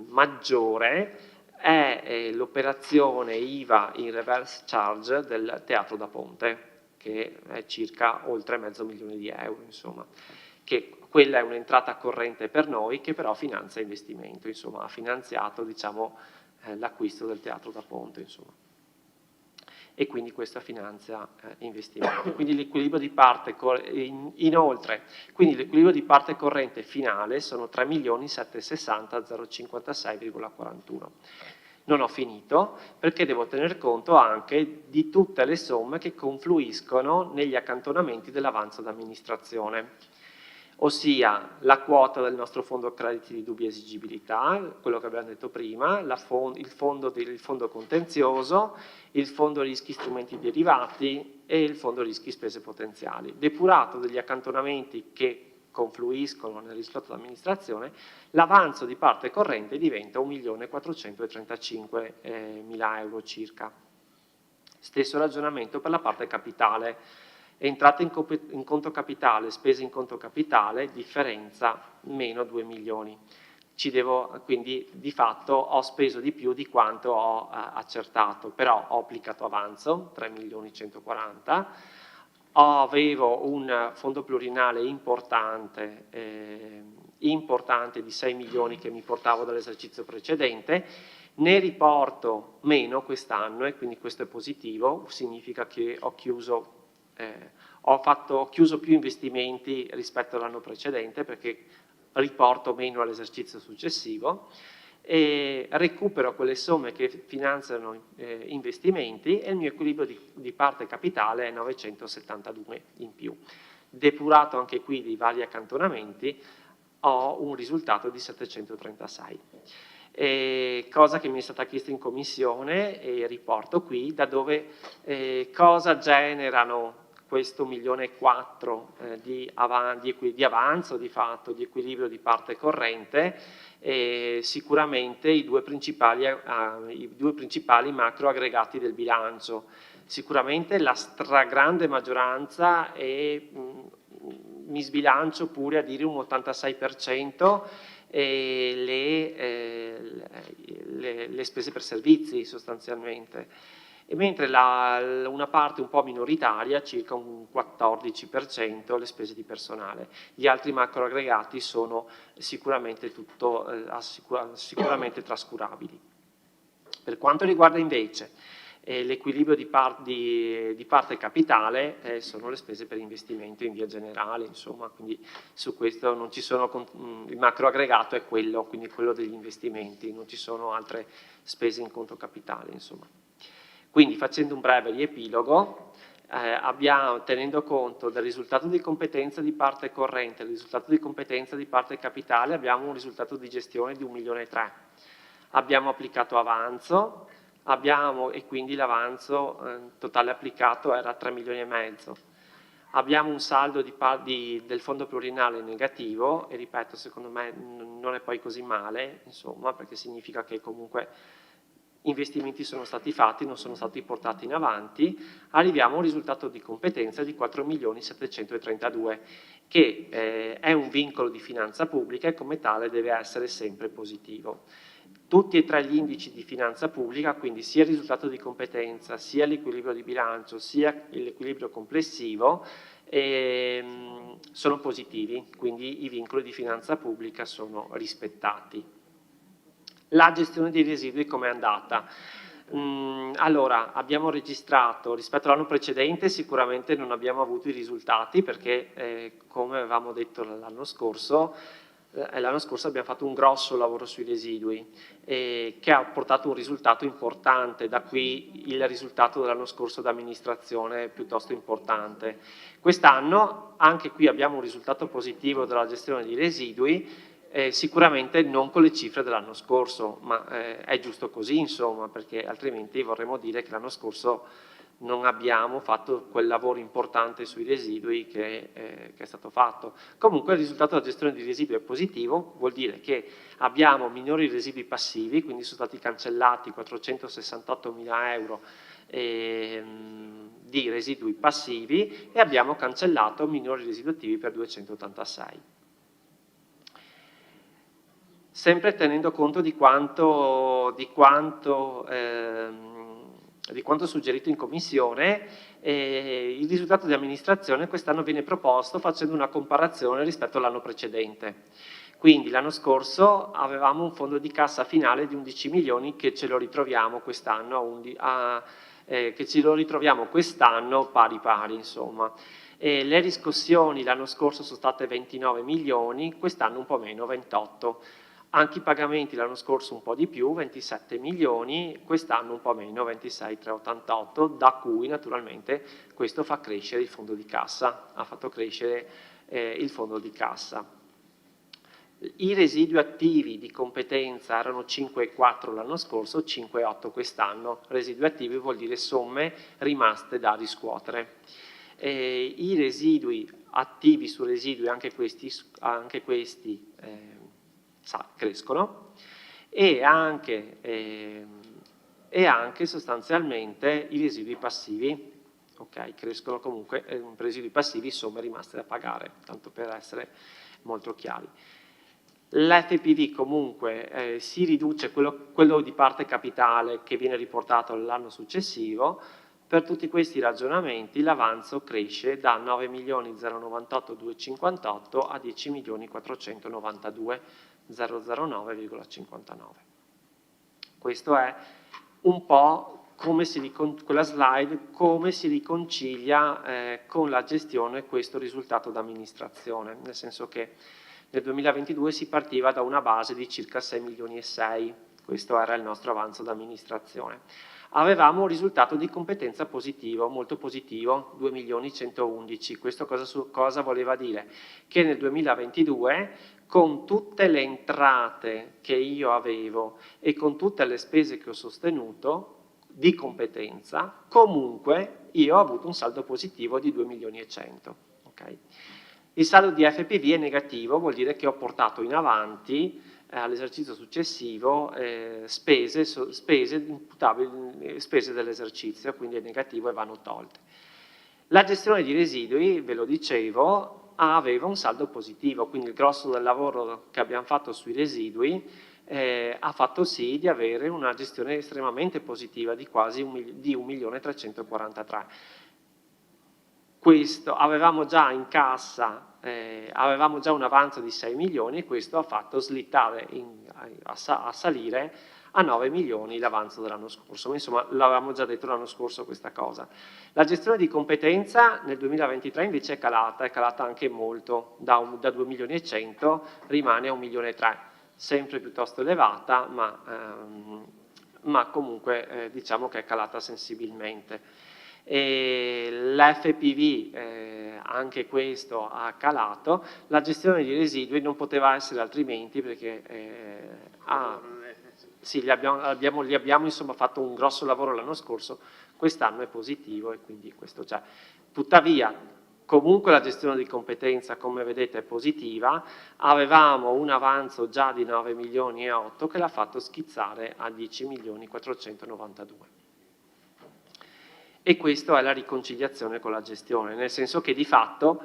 maggiore è l'operazione IVA in reverse charge del Teatro da Ponte, che è circa oltre €500.000, insomma, che quella è un'entrata corrente per noi che però finanzia investimento, insomma, ha finanziato, diciamo, l'acquisto del Teatro da Ponte, insomma. E quindi questa finanzia investimento. Quindi l'equilibrio di parte, inoltre, quindi l'equilibrio di parte corrente finale sono 3.760.056,41. Non ho finito perché devo tener conto anche di tutte le somme che confluiscono negli accantonamenti dell'avanzo d'amministrazione, ossia la quota del nostro fondo crediti di dubbia esigibilità, quello che abbiamo detto prima, il fondo contenzioso, il fondo rischi strumenti derivati e il fondo rischi spese potenziali. Depurato degli accantonamenti che confluiscono nel risultato d'amministrazione, l'avanzo di parte corrente diventa 1.435.000 euro circa. Stesso ragionamento per la parte capitale. Entrate in conto capitale, spese in conto capitale, differenza meno 2 milioni. Quindi di fatto ho speso di più di quanto ho accertato, però ho applicato avanzo, 3.140.000, avevo un fondo pluriennale importante di 6 milioni che mi portavo dall'esercizio precedente, ne riporto meno quest'anno e quindi questo è positivo, significa che ho chiuso più investimenti rispetto all'anno precedente perché riporto meno all'esercizio successivo e recupero quelle somme che finanziano investimenti e il mio equilibrio di parte capitale è 972 in più. Depurato anche qui dei vari accantonamenti ho un risultato di 736. Cosa che mi è stata chiesta in commissione e riporto qui, da dove cosa generano questo 1.400.000 di avanzo di fatto, di equilibrio di parte corrente, sicuramente i due principali macro aggregati del bilancio. Sicuramente la stragrande maggioranza mi sbilancio pure a dire un 86% le spese per servizi sostanzialmente. E mentre una parte un po' minoritaria, circa un 14%, le spese di personale. Gli altri macro aggregati sono sicuramente sicuramente trascurabili. Per quanto riguarda invece l'equilibrio di parte capitale, sono le spese per investimento in via generale, insomma, quindi su questo non ci sono, il macro aggregato è quello, quindi quello degli investimenti, non ci sono altre spese in conto capitale, insomma. Quindi facendo un breve riepilogo, tenendo conto del risultato di competenza di parte corrente, del risultato di competenza di parte capitale, abbiamo un risultato di gestione di 1,3 milioni. Abbiamo applicato avanzo, e quindi l'avanzo totale applicato era 3,5 milioni. Abbiamo un saldo del fondo pluriennale negativo e ripeto, secondo me non è poi così male, insomma, perché significa che comunque investimenti sono stati fatti, non sono stati portati in avanti, arriviamo a un risultato di competenza di 4.732.000, che è un vincolo di finanza pubblica e come tale deve essere sempre positivo. Tutti e tre gli indici di finanza pubblica, quindi sia il risultato di competenza, sia l'equilibrio di bilancio, sia l'equilibrio complessivo, sono positivi, quindi i vincoli di finanza pubblica sono rispettati. La gestione dei residui com'è andata? Allora, abbiamo registrato, rispetto all'anno precedente sicuramente non abbiamo avuto i risultati perché come avevamo detto l'anno scorso, l'anno scorso abbiamo fatto un grosso lavoro sui residui che ha portato un risultato importante, da qui il risultato dell'anno scorso d'amministrazione piuttosto importante. Quest'anno anche qui abbiamo un risultato positivo della gestione dei residui, sicuramente non con le cifre dell'anno scorso, ma è giusto così, insomma, perché altrimenti vorremmo dire che l'anno scorso non abbiamo fatto quel lavoro importante sui residui che è stato fatto. Comunque il risultato della gestione dei residui è positivo, vuol dire che abbiamo minori residui passivi, quindi sono stati cancellati 468.000 euro di residui passivi e abbiamo cancellato minori residui attivi per 286. Sempre tenendo conto di quanto suggerito in commissione, il risultato di amministrazione quest'anno viene proposto facendo una comparazione rispetto all'anno precedente. Quindi l'anno scorso avevamo un fondo di cassa finale di 11 milioni che ce lo ritroviamo quest'anno pari pari, insomma. Le riscossioni l'anno scorso sono state 29 milioni, quest'anno un po' meno, 28. Anche i pagamenti l'anno scorso un po' di più, 27 milioni, quest'anno un po' meno, 26,388, da cui naturalmente questo fa crescere il fondo di cassa, ha fatto crescere il fondo di cassa. I residui attivi di competenza erano 5,4 l'anno scorso, 5,8 quest'anno. Residui attivi vuol dire somme rimaste da riscuotere. I residui attivi su residui, anche questi crescono e anche sostanzialmente i residui passivi, okay, crescono comunque, residui passivi, somme rimaste da pagare, tanto per essere molto chiari. L'FPV comunque si riduce, quello di parte capitale che viene riportato l'anno successivo. Per tutti questi ragionamenti l'avanzo cresce da 9.098.258 a 10.492.009,59. Questo è un po' come quella slide, come si riconcilia con la gestione questo risultato d'amministrazione, nel senso che nel 2022 si partiva da una base di circa 6 milioni e 6, questo era il nostro avanzo d'amministrazione. Avevamo un risultato di competenza positivo, molto positivo, 2.111.000. Questo cosa voleva dire? Che nel 2022, con tutte le entrate che io avevo e con tutte le spese che ho sostenuto di competenza, comunque io ho avuto un saldo positivo di 2.100.000. Okay? Il saldo di FPV è negativo, vuol dire che ho portato in avanti all'esercizio successivo spese dell'esercizio, quindi è negativo e vanno tolte. La gestione di residui, ve lo dicevo, aveva un saldo positivo, quindi il grosso del lavoro che abbiamo fatto sui residui ha fatto sì di avere una gestione estremamente positiva di quasi 1.343.000. Questo avevamo già in cassa, avevamo già un avanzo di 6 milioni e questo ha fatto slittare a salire a 9 milioni l'avanzo dell'anno scorso. Insomma, l'avevamo già detto l'anno scorso questa cosa. La gestione di competenza nel 2023 invece è calata anche molto, da 2 milioni e 100 rimane a 1 milione e 3, sempre piuttosto elevata, ma comunque diciamo che è calata sensibilmente. L'FPV anche questo ha calato, la gestione di residui non poteva essere altrimenti perché sì, li abbiamo insomma fatto un grosso lavoro l'anno scorso, quest'anno è positivo e quindi questo c'è. Tuttavia comunque la gestione di competenza come vedete è positiva, avevamo un avanzo già di 9 milioni e 8 che l'ha fatto schizzare a 10 milioni 492. E questa è la riconciliazione con la gestione, nel senso che di fatto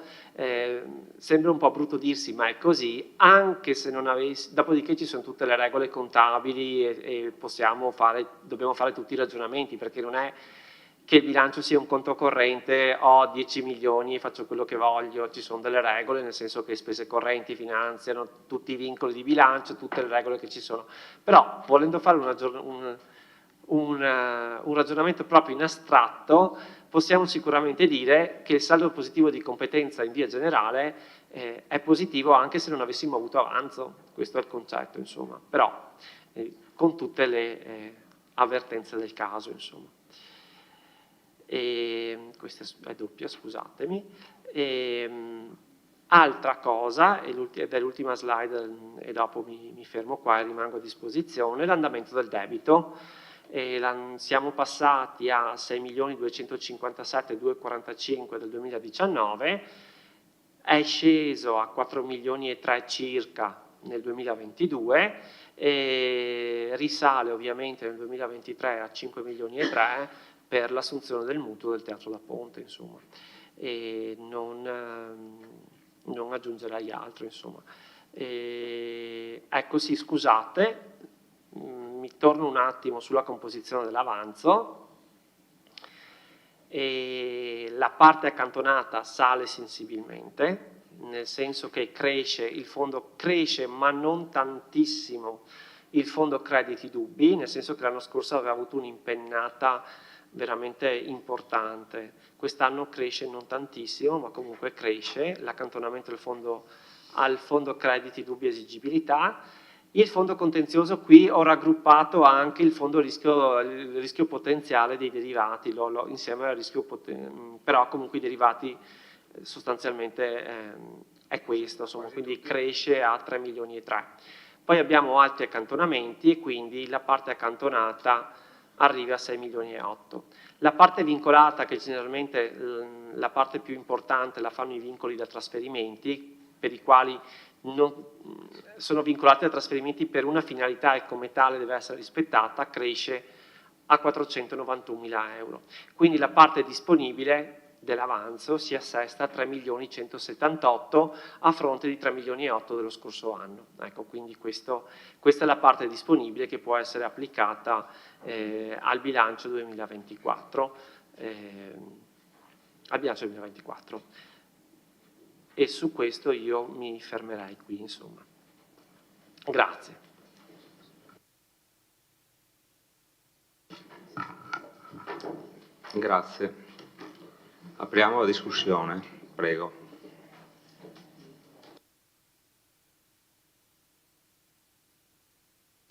sembra un po' brutto dirsi, ma è così, anche se non avessi, dopodiché ci sono tutte le regole contabili e dobbiamo fare tutti i ragionamenti, perché non è che il bilancio sia un conto corrente, ho 10 milioni e faccio quello che voglio, ci sono delle regole, nel senso che spese correnti finanziano tutti i vincoli di bilancio, tutte le regole che ci sono, però volendo fare un ragionamento proprio in astratto, possiamo sicuramente dire che il saldo positivo di competenza in via generale è positivo anche se non avessimo avuto avanzo, questo è il concetto, insomma, però con tutte le avvertenze del caso, insomma. Questa è doppia, scusatemi. Altra cosa, ed è l'ultima slide e dopo mi fermo qua e rimango a disposizione, l'andamento del debito. Siamo passati a 6.257.245 del 2019, è sceso a 4 milioni e 3 circa nel 2022, risale ovviamente nel 2023 a 5 milioni e 3 per l'assunzione del mutuo del Teatro da Ponte, insomma, e non aggiungerei altro, insomma. Ecco sì, scusate, mi torno un attimo sulla composizione dell'avanzo. La parte accantonata sale sensibilmente, nel senso che cresce, il fondo cresce ma non tantissimo il fondo crediti dubbi, nel senso che l'anno scorso aveva avuto un'impennata veramente importante. Quest'anno cresce non tantissimo, ma comunque cresce l'accantonamento del fondo al fondo crediti dubbi esigibilità. Il fondo contenzioso qui ho raggruppato anche il fondo il rischio potenziale dei derivati, insieme al rischio però comunque i derivati sostanzialmente è questo, insomma, quindi cresce a 3 milioni e 3. Poi abbiamo altri accantonamenti e quindi la parte accantonata arriva a 6 milioni e 8. La parte vincolata, che generalmente la parte più importante la fanno i vincoli da trasferimenti, per i quali sono vincolati a trasferimenti per una finalità e come tale deve essere rispettata, cresce a 491.000 euro. Quindi la parte disponibile dell'avanzo si assesta a 3.178.000 a fronte di 3.008.000 dello scorso anno. Ecco, quindi questa è la parte disponibile che può essere applicata al bilancio 2024. Al bilancio 2024. E su questo io mi fermerei qui, insomma. Grazie. Grazie. Apriamo la discussione, prego.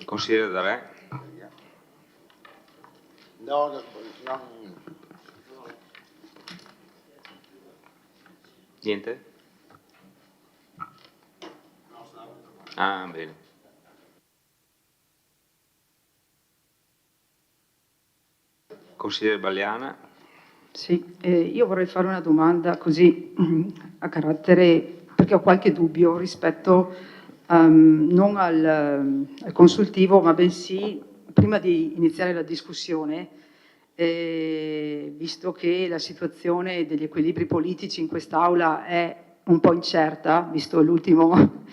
Consigliere D'Arè. No. Niente? Ah, bene. Consigliere Balliana. Sì, io vorrei fare una domanda così a carattere, perché ho qualche dubbio rispetto non al consultivo, ma bensì, prima di iniziare la discussione, visto che la situazione degli equilibri politici in quest'Aula è un po' incerta, visto l'ultimo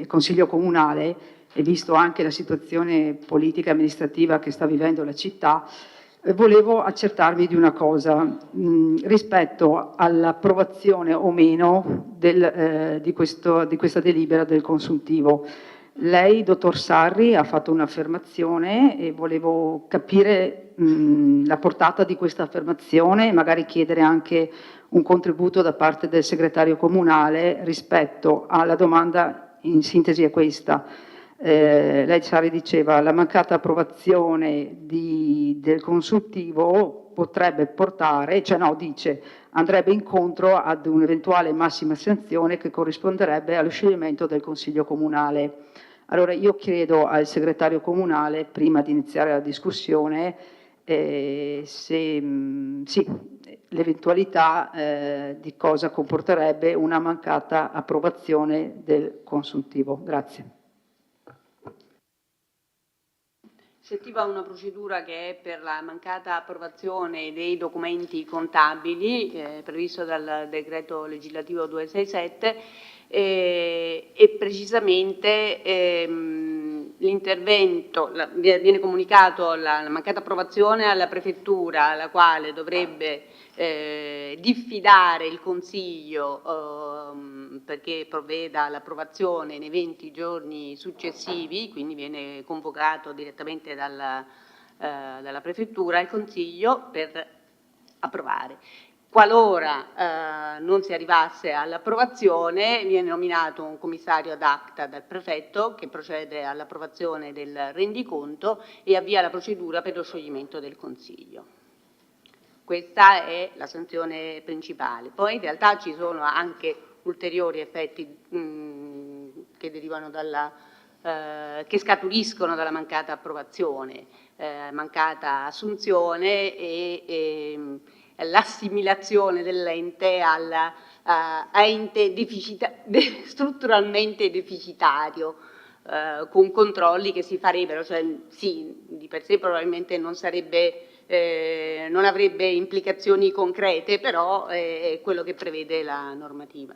Consiglio Comunale e visto anche la situazione politica e amministrativa che sta vivendo la città, volevo accertarmi di una cosa rispetto all'approvazione o meno di questa delibera del consultivo. Lei, dottor Sarri, ha fatto un'affermazione e volevo capire la portata di questa affermazione e magari chiedere anche un contributo da parte del segretario comunale rispetto alla domanda, in sintesi è questa. Lei, Sarri, diceva la mancata approvazione del consultivo potrebbe portare, andrebbe incontro ad un'eventuale massima sanzione che corrisponderebbe allo scioglimento del Consiglio Comunale. Allora io chiedo al segretario comunale, prima di iniziare la discussione, l'eventualità di cosa comporterebbe una mancata approvazione del consultivo. Grazie. Si attiva una procedura che è per la mancata approvazione dei documenti contabili previsto dal decreto legislativo 267 e precisamente l'intervento viene comunicato la mancata approvazione alla prefettura, alla quale dovrebbe diffidare il Consiglio perché provveda all'approvazione nei 20 giorni successivi, quindi viene convocato direttamente dalla prefettura il Consiglio per approvare. Qualora non si arrivasse all'approvazione, viene nominato un commissario ad acta dal prefetto che procede all'approvazione del rendiconto e avvia la procedura per lo scioglimento del Consiglio. Questa è la sanzione principale. Poi in realtà ci sono anche ulteriori effetti che derivano che scaturiscono dalla mancata approvazione, mancata assunzione e l'assimilazione dell'ente a ente strutturalmente deficitario, con controlli che si farebbero, cioè sì, di per sé probabilmente non avrebbe implicazioni concrete, però è quello che prevede la normativa.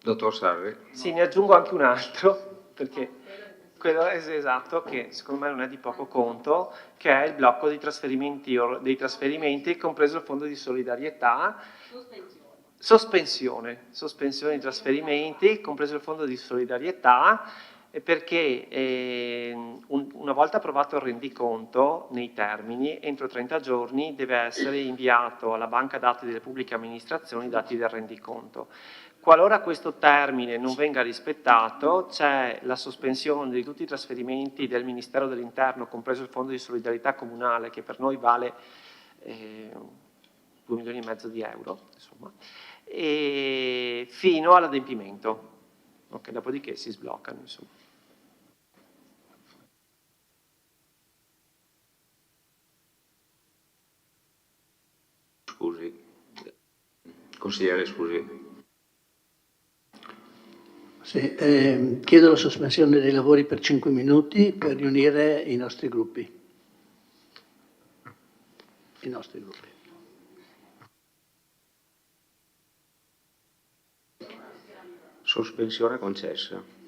Dottor Sarri. Sì, ne aggiungo anche un altro, perché quello è esatto, che secondo me non è di poco conto, che è il blocco dei trasferimenti, compreso il fondo di solidarietà. Sospensione dei trasferimenti, compreso il fondo di solidarietà, perché una volta approvato il rendiconto nei termini, entro 30 giorni deve essere inviato alla banca dati delle pubbliche amministrazioni i dati del rendiconto. Qualora questo termine non venga rispettato, c'è la sospensione di tutti i trasferimenti del Ministero dell'Interno, compreso il Fondo di Solidarietà Comunale, che per noi vale 2,5 milioni di euro, insomma, e fino all'adempimento. Okay, dopodiché si sbloccano, insomma. Scusi, consigliere, scusi. Sì, chiedo la sospensione dei lavori per 5 minuti per riunire i nostri gruppi. Sospensione concessa.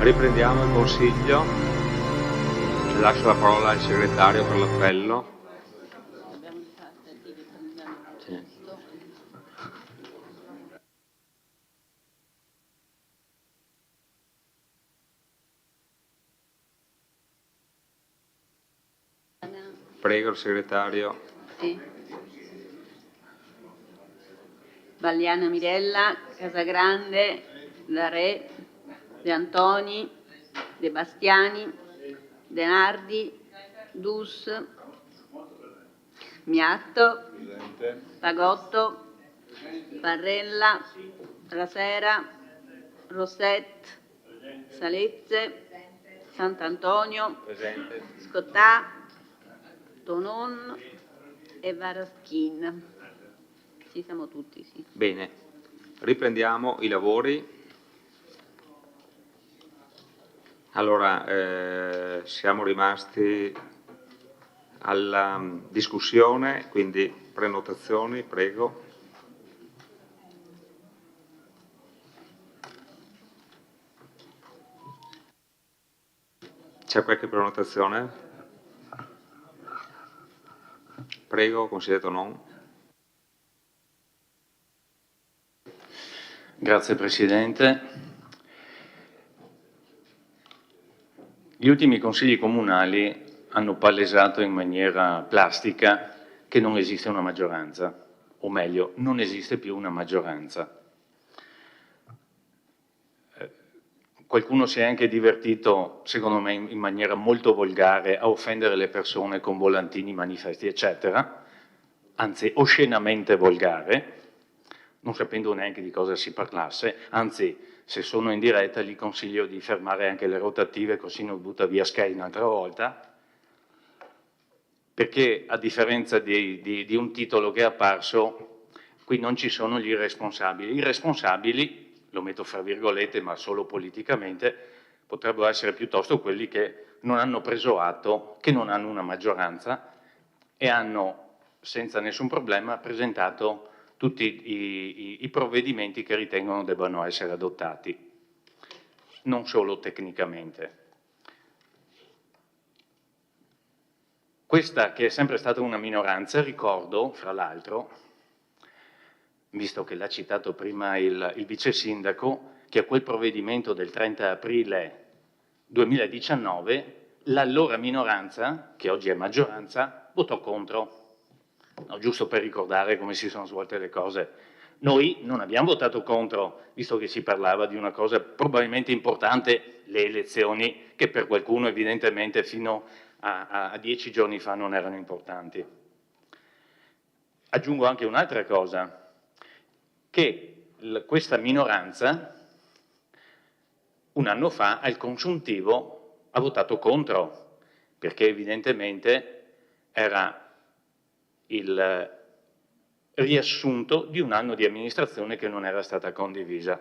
Riprendiamo il consiglio. Lascio la parola al segretario per l'appello. Sì. Prego il segretario. Sì. Valliana Mirella, Casagrande, Laré, De Antoni, De Bastiani, De Nardi, Dus, Miatto, Pagotto, Parrella, Rasera, Rosset, Salezze, Sant'Antonio, Scottà, Tonon e Varaschin. Ci siamo tutti, sì. Bene, riprendiamo i lavori. Allora, siamo rimasti alla discussione, quindi prenotazioni, prego. C'è qualche prenotazione? Prego, consigliere Tonon. Grazie Presidente. Gli ultimi consigli comunali hanno palesato in maniera plastica che non esiste una maggioranza, o meglio, non esiste più una maggioranza. Qualcuno si è anche divertito, secondo me, in maniera molto volgare a offendere le persone con volantini, manifesti, eccetera, anzi oscenamente volgare, non sapendo neanche di cosa si parlasse, anzi, se sono in diretta gli consiglio di fermare anche le rotative così non butta via Sky un'altra volta, perché a differenza di un titolo che è apparso, qui non ci sono gli irresponsabili. I responsabili, lo metto fra virgolette ma solo politicamente, potrebbero essere piuttosto quelli che non hanno preso atto, che non hanno una maggioranza e hanno senza nessun problema presentato tutti i provvedimenti che ritengono debbano essere adottati, non solo tecnicamente. Questa che è sempre stata una minoranza, ricordo, fra l'altro, visto che l'ha citato prima il vice sindaco, che a quel provvedimento del 30 aprile 2019 l'allora minoranza, che oggi è maggioranza, votò contro. No, giusto per ricordare come si sono svolte le cose. Noi non abbiamo votato contro, visto che si parlava di una cosa probabilmente importante, le elezioni, che per qualcuno evidentemente fino a 10 giorni fa non erano importanti. Aggiungo anche un'altra cosa, che questa minoranza un anno fa al consuntivo ha votato contro, perché evidentemente era il riassunto di un anno di amministrazione che non era stata condivisa.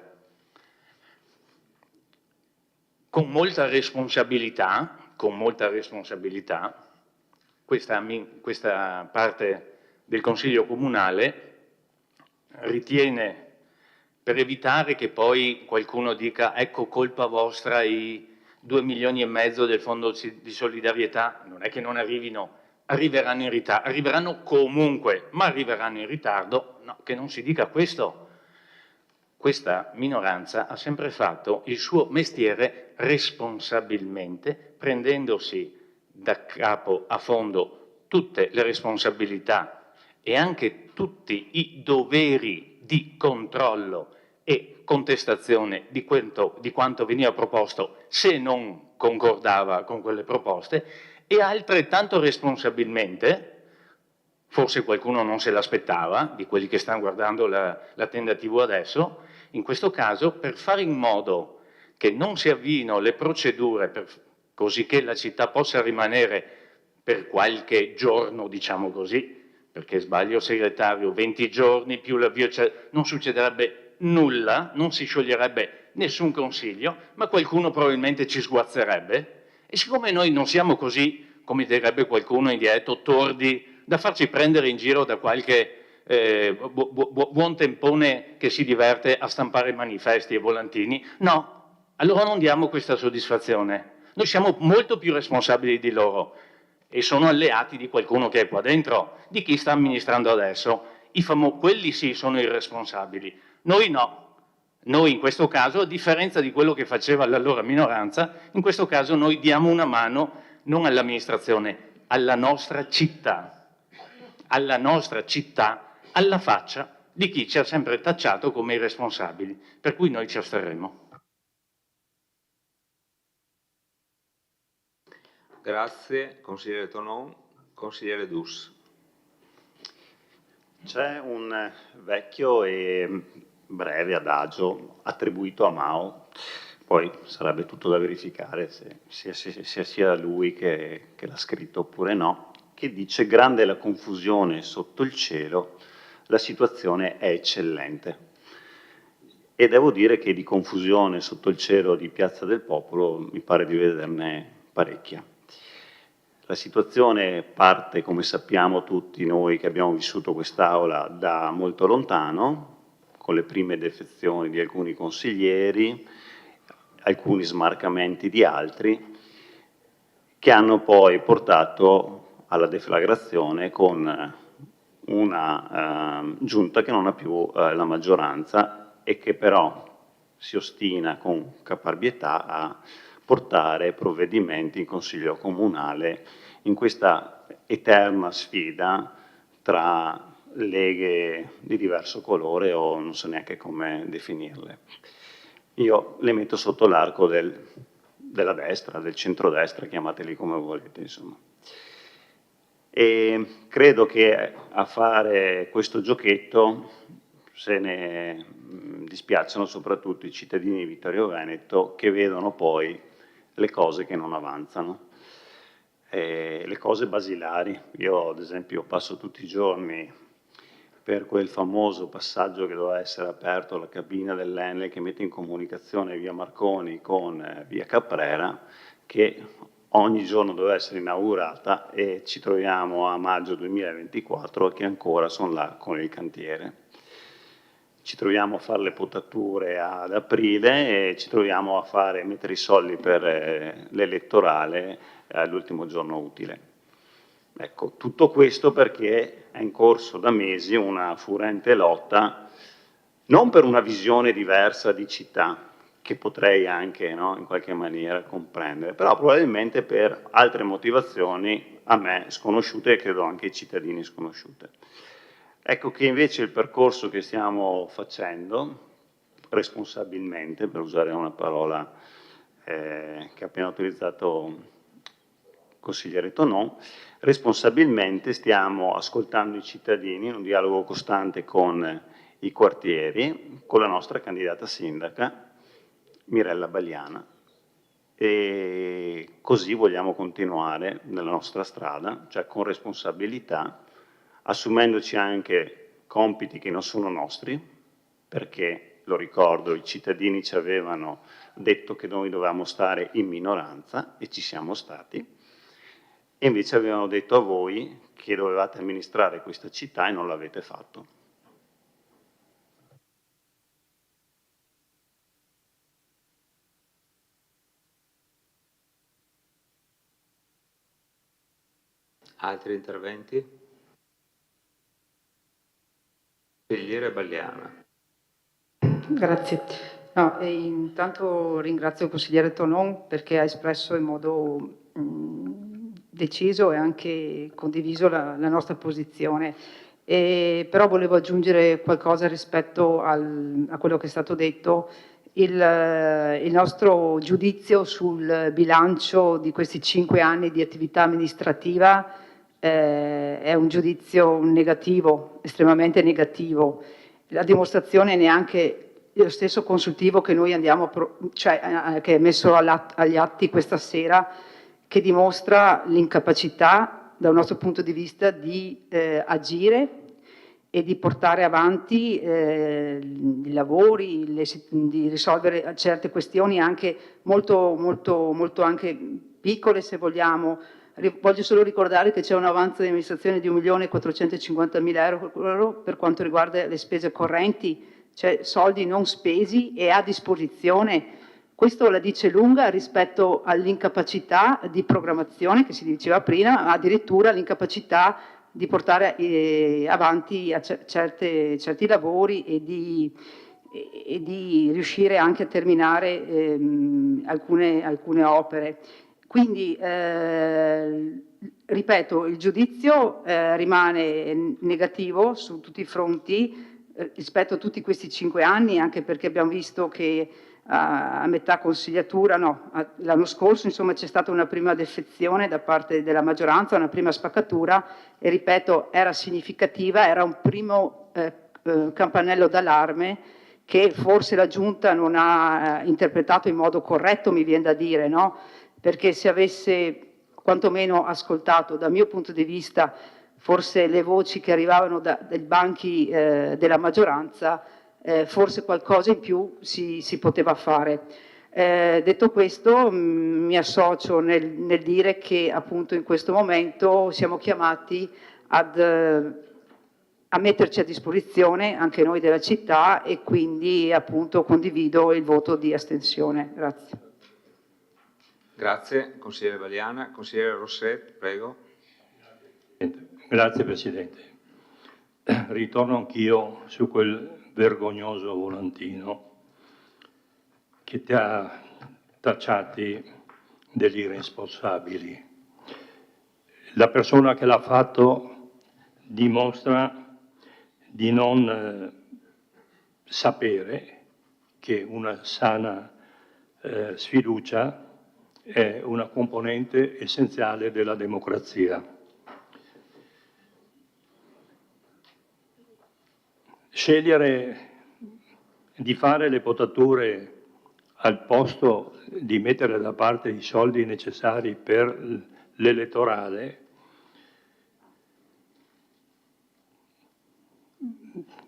Con molta responsabilità, questa parte del Consiglio Comunale ritiene, per evitare che poi qualcuno dica ecco colpa vostra i 2,5 milioni del Fondo di solidarietà, non è che non arrivino, arriveranno in ritardo, arriveranno comunque, ma arriveranno in ritardo, no, che non si dica questo. Questa minoranza ha sempre fatto il suo mestiere responsabilmente, prendendosi da capo a fondo tutte le responsabilità e anche tutti i doveri di controllo e contestazione di quanto veniva proposto se non concordava con quelle proposte, e altrettanto responsabilmente, forse qualcuno non se l'aspettava, di quelli che stanno guardando la tenda TV adesso, in questo caso per fare in modo che non si avviino le procedure così che la città possa rimanere per qualche giorno, diciamo così, perché sbaglio segretario, 20 giorni più l'avvio, non succederebbe nulla, non si scioglierebbe nessun consiglio, ma qualcuno probabilmente ci sguazzerebbe. E siccome noi non siamo così, come direbbe qualcuno in dialetto, tordi, da farci prendere in giro da qualche buon tempone che si diverte a stampare manifesti e volantini, no, allora non diamo questa soddisfazione. Noi siamo molto più responsabili di loro e sono alleati di qualcuno che è qua dentro, di chi sta amministrando adesso. Quelli sì sono i responsabili, noi no. Noi in questo caso, a differenza di quello che faceva l'allora minoranza, in questo caso noi diamo una mano non all'amministrazione, alla nostra città, alla faccia di chi ci ha sempre tacciato come irresponsabili, per cui noi ci asterremo. Grazie, consigliere Tonon. Consigliere Dus. C'è un vecchio e breve adagio attribuito a Mao, poi sarebbe tutto da verificare se sia lui che l'ha scritto oppure no, che dice: grande è la confusione sotto il cielo, la situazione è eccellente. E devo dire che di confusione sotto il cielo di Piazza del Popolo mi pare di vederne parecchia. La situazione parte, come sappiamo tutti noi che abbiamo vissuto quest'Aula, da molto lontano, con le prime defezioni di alcuni consiglieri, alcuni smarcamenti di altri, che hanno poi portato alla deflagrazione con una giunta che non ha più la maggioranza e che però si ostina con caparbietà a portare provvedimenti in Consiglio Comunale in questa eterna sfida tra leghe di diverso colore o non so neanche come definirle. Io le metto sotto l'arco della destra, del centrodestra, chiamateli come volete, insomma. E credo che a fare questo giochetto se ne dispiacciono soprattutto i cittadini di Vittorio Veneto, che vedono poi le cose che non avanzano, le cose basilari. Io ad esempio passo tutti i giorni per quel famoso passaggio che doveva essere aperto alla cabina dell'Enel che mette in comunicazione via Marconi con via Caprera, che ogni giorno doveva essere inaugurata e ci troviamo a maggio 2024 che ancora sono là con il cantiere. Ci troviamo a fare le potature ad aprile e ci troviamo a mettere i soldi per l'elettorale all'ultimo giorno utile. Ecco, tutto questo perché è in corso da mesi una furente lotta, non per una visione diversa di città, che potrei anche in qualche maniera comprendere, però probabilmente per altre motivazioni a me sconosciute e credo anche ai cittadini sconosciute. Ecco che invece il percorso che stiamo facendo, responsabilmente, per usare una parola che ha appena utilizzato il consigliere Tonon, responsabilmente stiamo ascoltando i cittadini in un dialogo costante con i quartieri, con la nostra candidata sindaca, Mirella Bagliana, e così vogliamo continuare nella nostra strada, cioè con responsabilità, assumendoci anche compiti che non sono nostri, perché, lo ricordo, i cittadini ci avevano detto che noi dovevamo stare in minoranza e ci siamo stati, e invece avevano detto a voi che dovevate amministrare questa città e non l'avete fatto. Altri interventi? Consigliere Bagliana. Grazie. No, intanto ringrazio il consigliere Tonon perché ha espresso in modo deciso e anche condiviso la nostra posizione. Però volevo aggiungere qualcosa rispetto a quello che è stato detto. Il nostro giudizio sul bilancio di questi 5 anni di attività amministrativa è un giudizio negativo, estremamente negativo. La dimostrazione neanche lo stesso consultivo che noi andiamo, che è messo agli atti questa sera, che dimostra l'incapacità dal nostro punto di vista di agire e di portare avanti i lavori, di risolvere certe questioni anche molto anche piccole, se vogliamo. Voglio solo ricordare che c'è un avanzo di amministrazione di 1.450.000 euro per quanto riguarda le spese correnti, cioè soldi non spesi e a disposizione Questo la dice lunga rispetto all'incapacità di programmazione che si diceva prima, ma addirittura l'incapacità di portare avanti certi lavori e di riuscire anche a terminare alcune opere. Quindi, ripeto, il giudizio rimane negativo su tutti i fronti rispetto a tutti questi 5 anni, anche perché abbiamo visto che a metà consigliatura, no, l'anno scorso insomma c'è stata una prima defezione da parte della maggioranza, una prima spaccatura e ripeto era significativa, era un primo campanello d'allarme che forse la Giunta non ha interpretato in modo corretto, mi viene da dire, no? Perché se avesse quantomeno ascoltato dal mio punto di vista forse le voci che arrivavano dai banchi della maggioranza, forse qualcosa in più si poteva fare. Detto questo, mi associo nel dire che appunto in questo momento siamo chiamati a metterci a disposizione anche noi della città e quindi appunto condivido il voto di astensione. Grazie. Grazie, consigliere Valiana. Consigliere Rosset, prego. Grazie Presidente. Ritorno anch'io su quel vergognoso volantino che ti ha tacciati degli irresponsabili. La persona che l'ha fatto dimostra di non sapere che una sana sfiducia è una componente essenziale della democrazia. Scegliere di fare le potature al posto di mettere da parte i soldi necessari per l'elettorale,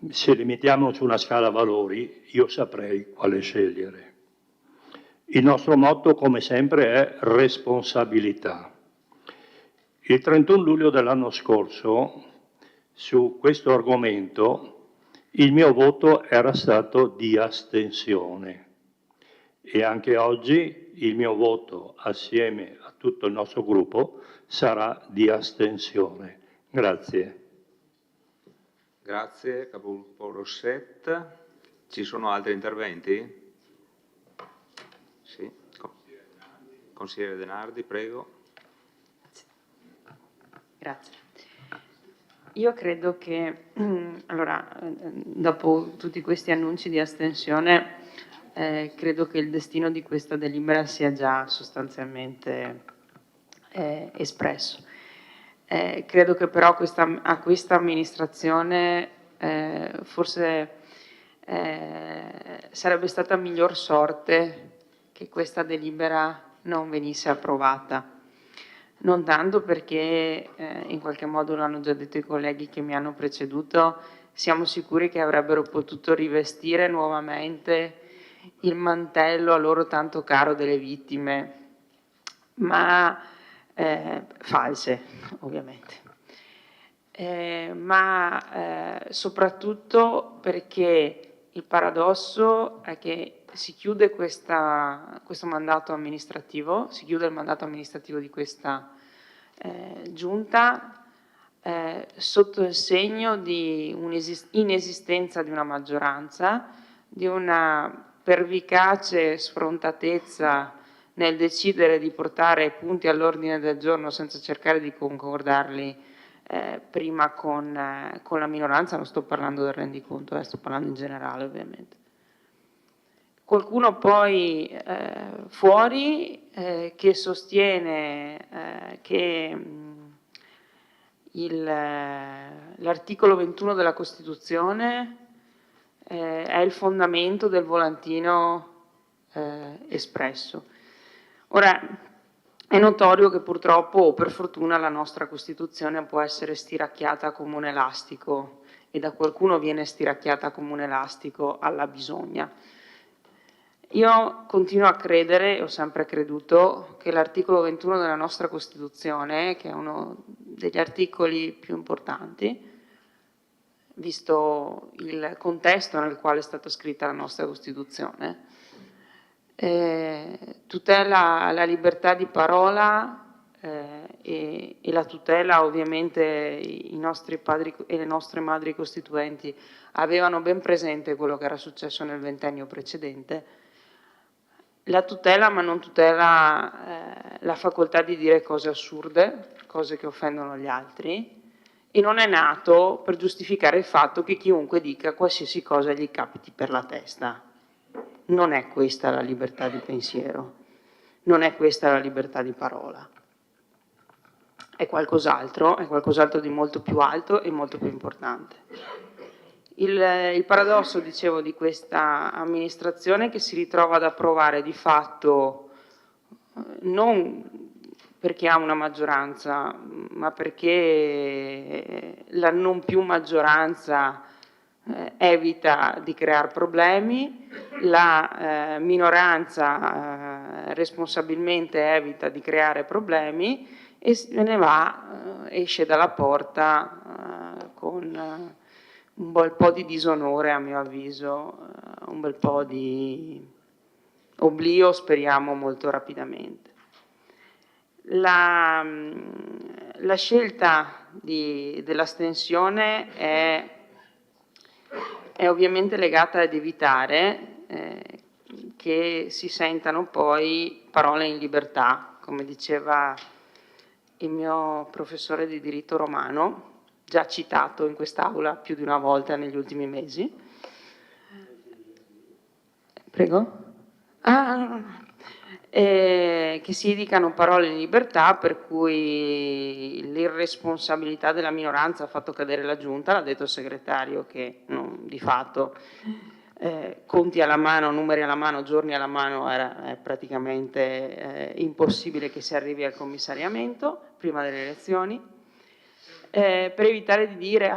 se li mettiamo su una scala valori, io saprei quale scegliere. Il nostro motto, come sempre, è responsabilità. Il 31 luglio dell'anno scorso, su questo argomento, il mio voto era stato di astensione e anche oggi il mio voto, assieme a tutto il nostro gruppo, sarà di astensione. Grazie. Grazie, Capogruppo Rosset. Ci sono altri interventi? Sì. Consigliere Denardi, prego. Grazie. Io credo che, allora, dopo tutti questi annunci di astensione, credo che il destino di questa delibera sia già sostanzialmente espresso. Credo che però a questa amministrazione forse sarebbe stata miglior sorte che questa delibera non venisse approvata. Non tanto perché, in qualche modo l'hanno già detto i colleghi che mi hanno preceduto, siamo sicuri che avrebbero potuto rivestire nuovamente il mantello a loro tanto caro delle vittime, ma false ovviamente, ma soprattutto perché il paradosso è che si chiude questo mandato amministrativo, si chiude il mandato amministrativo di questa giunta sotto il segno di un'inesistenza di una maggioranza, di una pervicace sfrontatezza nel decidere di portare punti all'ordine del giorno senza cercare di concordarli prima con la minoranza. Non sto parlando del rendiconto, sto parlando in generale ovviamente. Qualcuno poi fuori che sostiene che l'articolo 21 della Costituzione è il fondamento del volantino espresso. Ora, è notorio che purtroppo o per fortuna la nostra Costituzione può essere stiracchiata come un elastico e da qualcuno viene stiracchiata come un elastico alla bisogna. Io continuo a credere, e ho sempre creduto, che l'articolo 21 della nostra Costituzione, che è uno degli articoli più importanti, visto il contesto nel quale è stata scritta la nostra Costituzione, tutela la libertà di parola e la tutela, ovviamente i nostri padri e le nostre madri costituenti avevano ben presente quello che era successo nel ventennio precedente. La tutela, ma non tutela la facoltà di dire cose assurde, cose che offendono gli altri, e non è nato per giustificare il fatto che chiunque dica qualsiasi cosa gli capiti per la testa. Non è questa la libertà di pensiero, non è questa la libertà di parola. È qualcos'altro di molto più alto e molto più importante. Il paradosso, dicevo, di questa amministrazione è che si ritrova ad approvare di fatto, non perché ha una maggioranza, ma perché la non più maggioranza evita di creare problemi, la minoranza responsabilmente evita di creare problemi e se ne va, esce dalla porta con un bel po' di disonore, a mio avviso, un bel po' di oblio, speriamo molto rapidamente. La scelta dell'astensione è ovviamente legata ad evitare che si sentano poi parole in libertà, come diceva il mio professore di diritto romano, già citato in quest'Aula più di una volta negli ultimi mesi. Prego? Che si dicano parole in libertà, per cui l'irresponsabilità della minoranza ha fatto cadere la giunta, l'ha detto il segretario che di fatto conti alla mano, numeri alla mano, giorni alla mano è praticamente impossibile che si arrivi al commissariamento prima delle elezioni. Per evitare di dire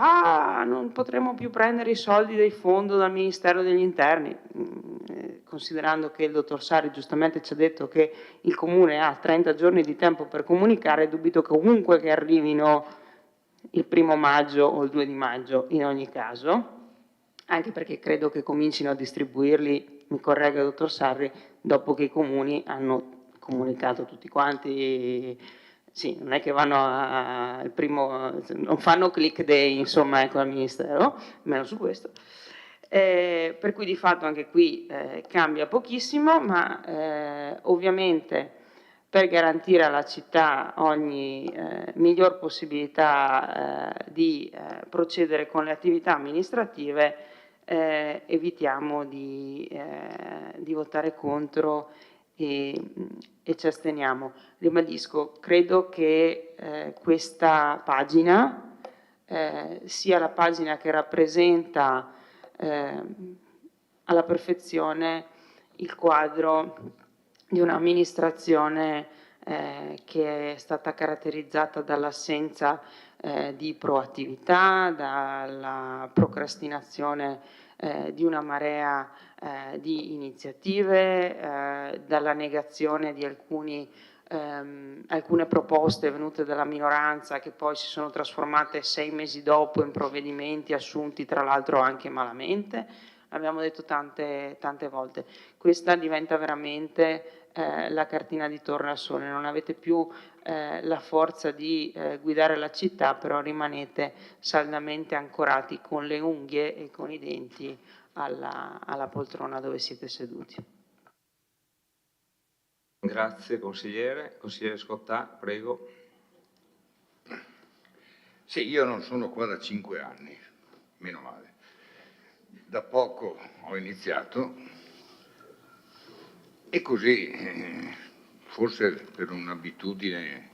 non potremo più prendere i soldi del fondo dal Ministero degli Interni, considerando che il dottor Sarri giustamente ci ha detto che il Comune ha 30 giorni di tempo per comunicare, dubito comunque che arrivino il 1° maggio o il 2 di maggio in ogni caso, anche perché credo che comincino a distribuirli, mi corregga il dottor Sarri, dopo che i comuni hanno comunicato tutti quanti. Sì, non è che vanno non fanno click day, insomma, ecco, al Ministero, almeno su questo. Per cui di fatto anche qui cambia pochissimo, ma ovviamente per garantire alla città ogni miglior possibilità di procedere con le attività amministrative, evitiamo di votare contro e ci asteniamo. Ribadisco, credo che questa pagina sia la pagina che rappresenta alla perfezione il quadro di un'amministrazione che è stata caratterizzata dall'assenza di proattività, dalla procrastinazione di una marea di iniziative, dalla negazione di alcune proposte venute dalla minoranza che poi si sono trasformate 6 mesi dopo in provvedimenti assunti tra l'altro anche malamente. L'abbiamo detto tante volte, questa diventa veramente la cartina di torno al sole, non avete più la forza di guidare la città, però rimanete saldamente ancorati con le unghie e con i denti alla poltrona dove siete seduti. Grazie consigliere. Consigliere Scottà, prego. Sì, io non sono qua da 5 anni, meno male. Da poco ho iniziato e così, forse per un'abitudine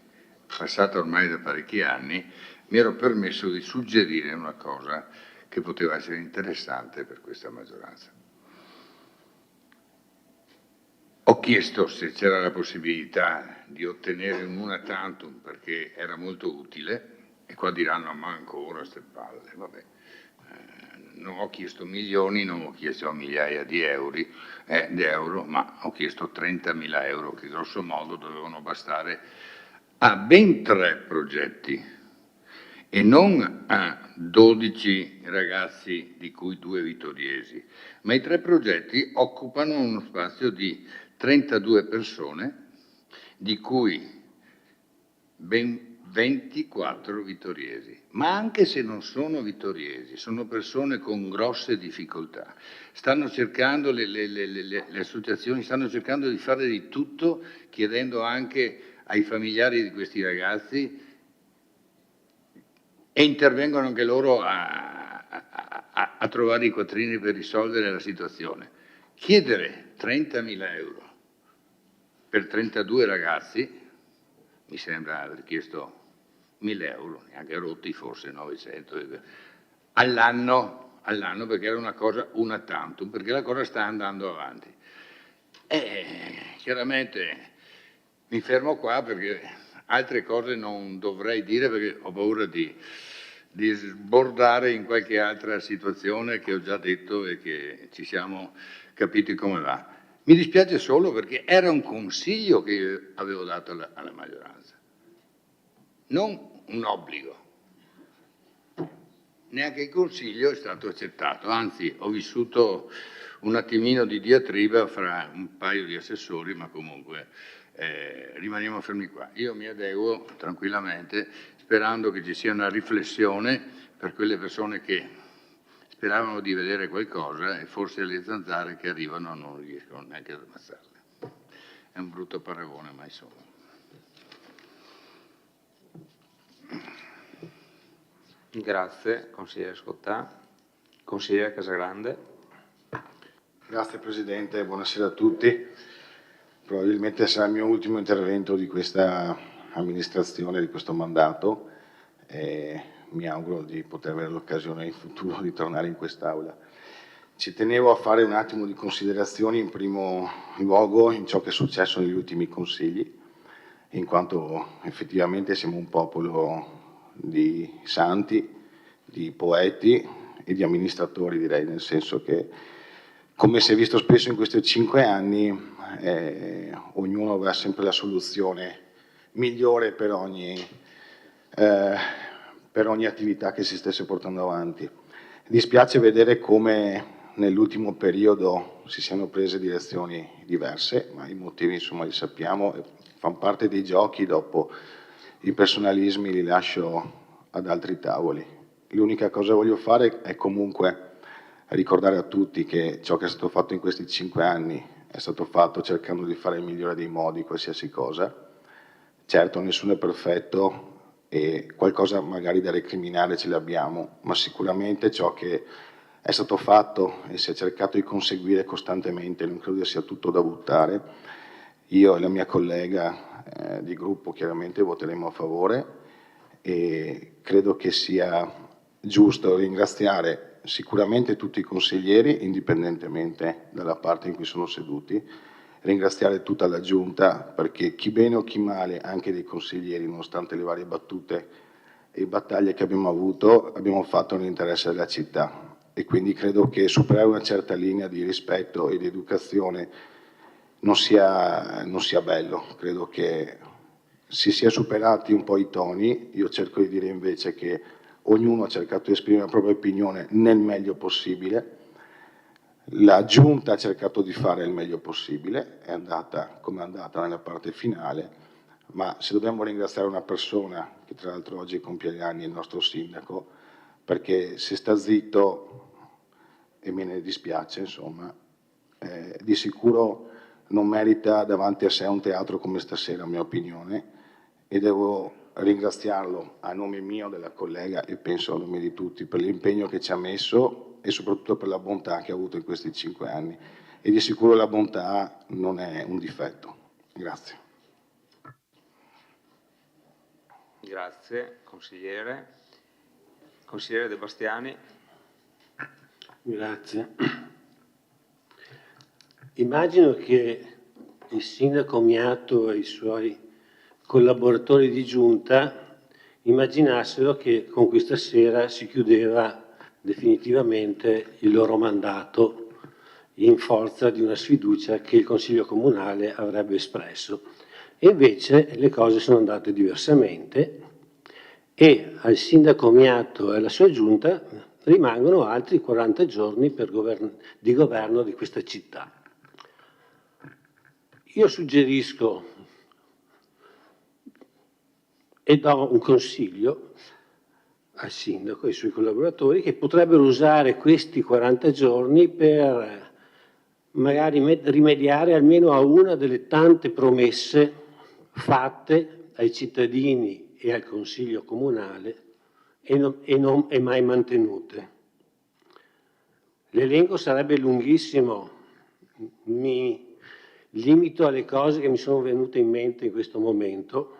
passata ormai da parecchi anni, mi ero permesso di suggerire una cosa che poteva essere interessante per questa maggioranza. Ho chiesto se c'era la possibilità di ottenere un una tantum perché era molto utile, e qua diranno ma ancora ste palle, vabbè. Non ho chiesto milioni, non ho chiesto migliaia di euro, ma ho chiesto 30.000 euro che grosso modo dovevano bastare a ben 3 progetti e non a 12 ragazzi di cui 2 vittoriesi, ma i 3 progetti occupano uno spazio di 32 persone, di cui ben 24 vittoriesi, ma anche se non sono vittoriesi, sono persone con grosse difficoltà. Stanno cercando, le associazioni stanno cercando di fare di tutto, chiedendo anche ai familiari di questi ragazzi, e intervengono anche loro a trovare i quattrini per risolvere la situazione. Chiedere 30.000 euro per 32 ragazzi mi sembra aver chiesto 1.000 euro, neanche rotti forse, 900, all'anno, perché era una cosa una tantum, perché la cosa sta andando avanti. Chiaramente mi fermo qua perché altre cose non dovrei dire, perché ho paura di sbordare in qualche altra situazione che ho già detto e che ci siamo capiti come va. Mi dispiace solo perché era un consiglio che io avevo dato alla maggioranza, non un obbligo. Neanche il consiglio è stato accettato, anzi ho vissuto un attimino di diatriba fra un paio di assessori, ma comunque rimaniamo fermi qua. Io mi adeguo tranquillamente, sperando che ci sia una riflessione per quelle persone che speravano di vedere qualcosa e forse le zanzare che arrivano non riescono neanche ad ammazzarle. È un brutto paragone, ma insomma. Grazie, consigliere Scottà. Consigliere Casagrande. Grazie Presidente, buonasera a tutti. Probabilmente sarà il mio ultimo intervento di questa amministrazione, di questo mandato. Mi auguro di poter avere l'occasione in futuro di tornare in quest'Aula. Ci tenevo a fare un attimo di considerazioni in primo luogo in ciò che è successo negli ultimi consigli, in quanto effettivamente siamo un popolo di santi, di poeti e di amministratori, direi, nel senso che, come si è visto spesso in questi 5 anni, ognuno aveva sempre la soluzione migliore per ogni attività che si stesse portando avanti. Dispiace vedere come nell'ultimo periodo si siano prese direzioni diverse, ma i motivi insomma li sappiamo, fanno parte dei giochi, dopo i personalismi li lascio ad altri tavoli. L'unica cosa che voglio fare è comunque ricordare a tutti che ciò che è stato fatto in questi 5 anni è stato fatto cercando di fare il migliore dei modi qualsiasi cosa. Certo, nessuno è perfetto e qualcosa magari da recriminare ce l'abbiamo, ma sicuramente ciò che è stato fatto e si è cercato di conseguire costantemente non credo sia tutto da buttare. Io e la mia collega di gruppo chiaramente voteremo a favore e credo che sia giusto ringraziare sicuramente tutti i consiglieri, indipendentemente dalla parte in cui sono seduti, ringraziare tutta la Giunta, perché chi bene o chi male, anche dei consiglieri, nonostante le varie battute e battaglie che abbiamo avuto, abbiamo fatto nell'interesse della città e quindi credo che superare una certa linea di rispetto e di educazione non sia bello. Credo che si sia superati un po' i toni. Io cerco di dire invece che ognuno ha cercato di esprimere la propria opinione nel meglio possibile. La Giunta ha cercato di fare il meglio possibile, è andata come è andata nella parte finale, ma se dobbiamo ringraziare una persona, che tra l'altro oggi compie gli anni, il nostro sindaco, perché se sta zitto, e me ne dispiace, insomma, di sicuro non merita davanti a sé un teatro come stasera, a mia opinione, e devo ringraziarlo a nome mio, della collega e penso a nome di tutti per l'impegno che ci ha messo e soprattutto per la bontà che ha avuto in questi 5 anni e di sicuro la bontà non è un difetto. Grazie. Grazie consigliere. Consigliere De Bastiani. Grazie. Immagino che il sindaco Miato e i suoi collaboratori di giunta immaginassero che con questa sera si chiudeva definitivamente il loro mandato in forza di una sfiducia che il Consiglio Comunale avrebbe espresso. E invece le cose sono andate diversamente e al sindaco Miato e alla sua giunta rimangono altri 40 giorni di governo di questa città. io suggerisco e do un consiglio al sindaco e ai suoi collaboratori che potrebbero usare questi 40 giorni per magari rimediare almeno a una delle tante promesse fatte ai cittadini e al Consiglio Comunale e mai mantenute. L'elenco sarebbe lunghissimo, mi limito alle cose che mi sono venute in mente in questo momento.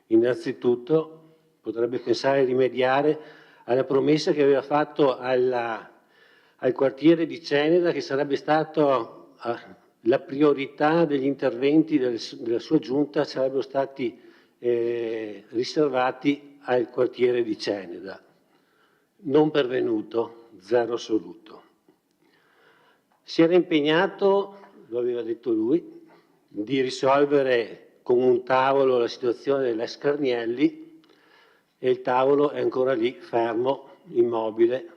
Innanzitutto potrebbe pensare di rimediare alla promessa che aveva fatto al quartiere di Ceneda, che sarebbe stato la priorità degli interventi della sua giunta, sarebbero stati riservati al quartiere di Ceneda. Non pervenuto, zero assoluto. Si era impegnato, lo aveva detto lui, di risolvere con un tavolo la situazione dell'ex Carnielli, e il tavolo è ancora lì, fermo, immobile,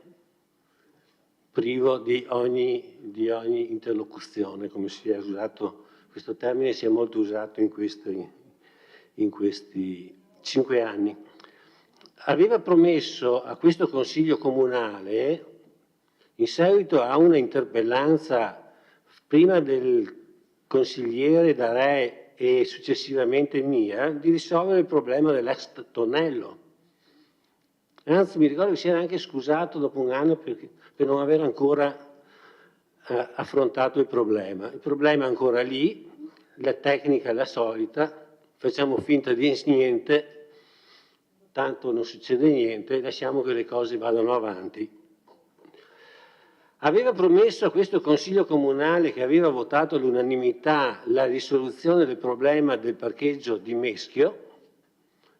privo di ogni interlocuzione, come si è usato questo termine, si è molto usato in questi 5 anni. Aveva promesso a questo Consiglio Comunale, in seguito a una interpellanza prima del consigliere D'Arè e successivamente mia, di risolvere il problema dell'ex Tonello. Anzi, mi ricordo che si era anche scusato dopo un anno per non aver ancora affrontato il problema. Il problema è ancora lì, la tecnica è la solita, facciamo finta di niente, tanto non succede niente, lasciamo che le cose vadano avanti. Aveva promesso a questo Consiglio Comunale, che aveva votato all'unanimità la risoluzione del problema del parcheggio di Meschio,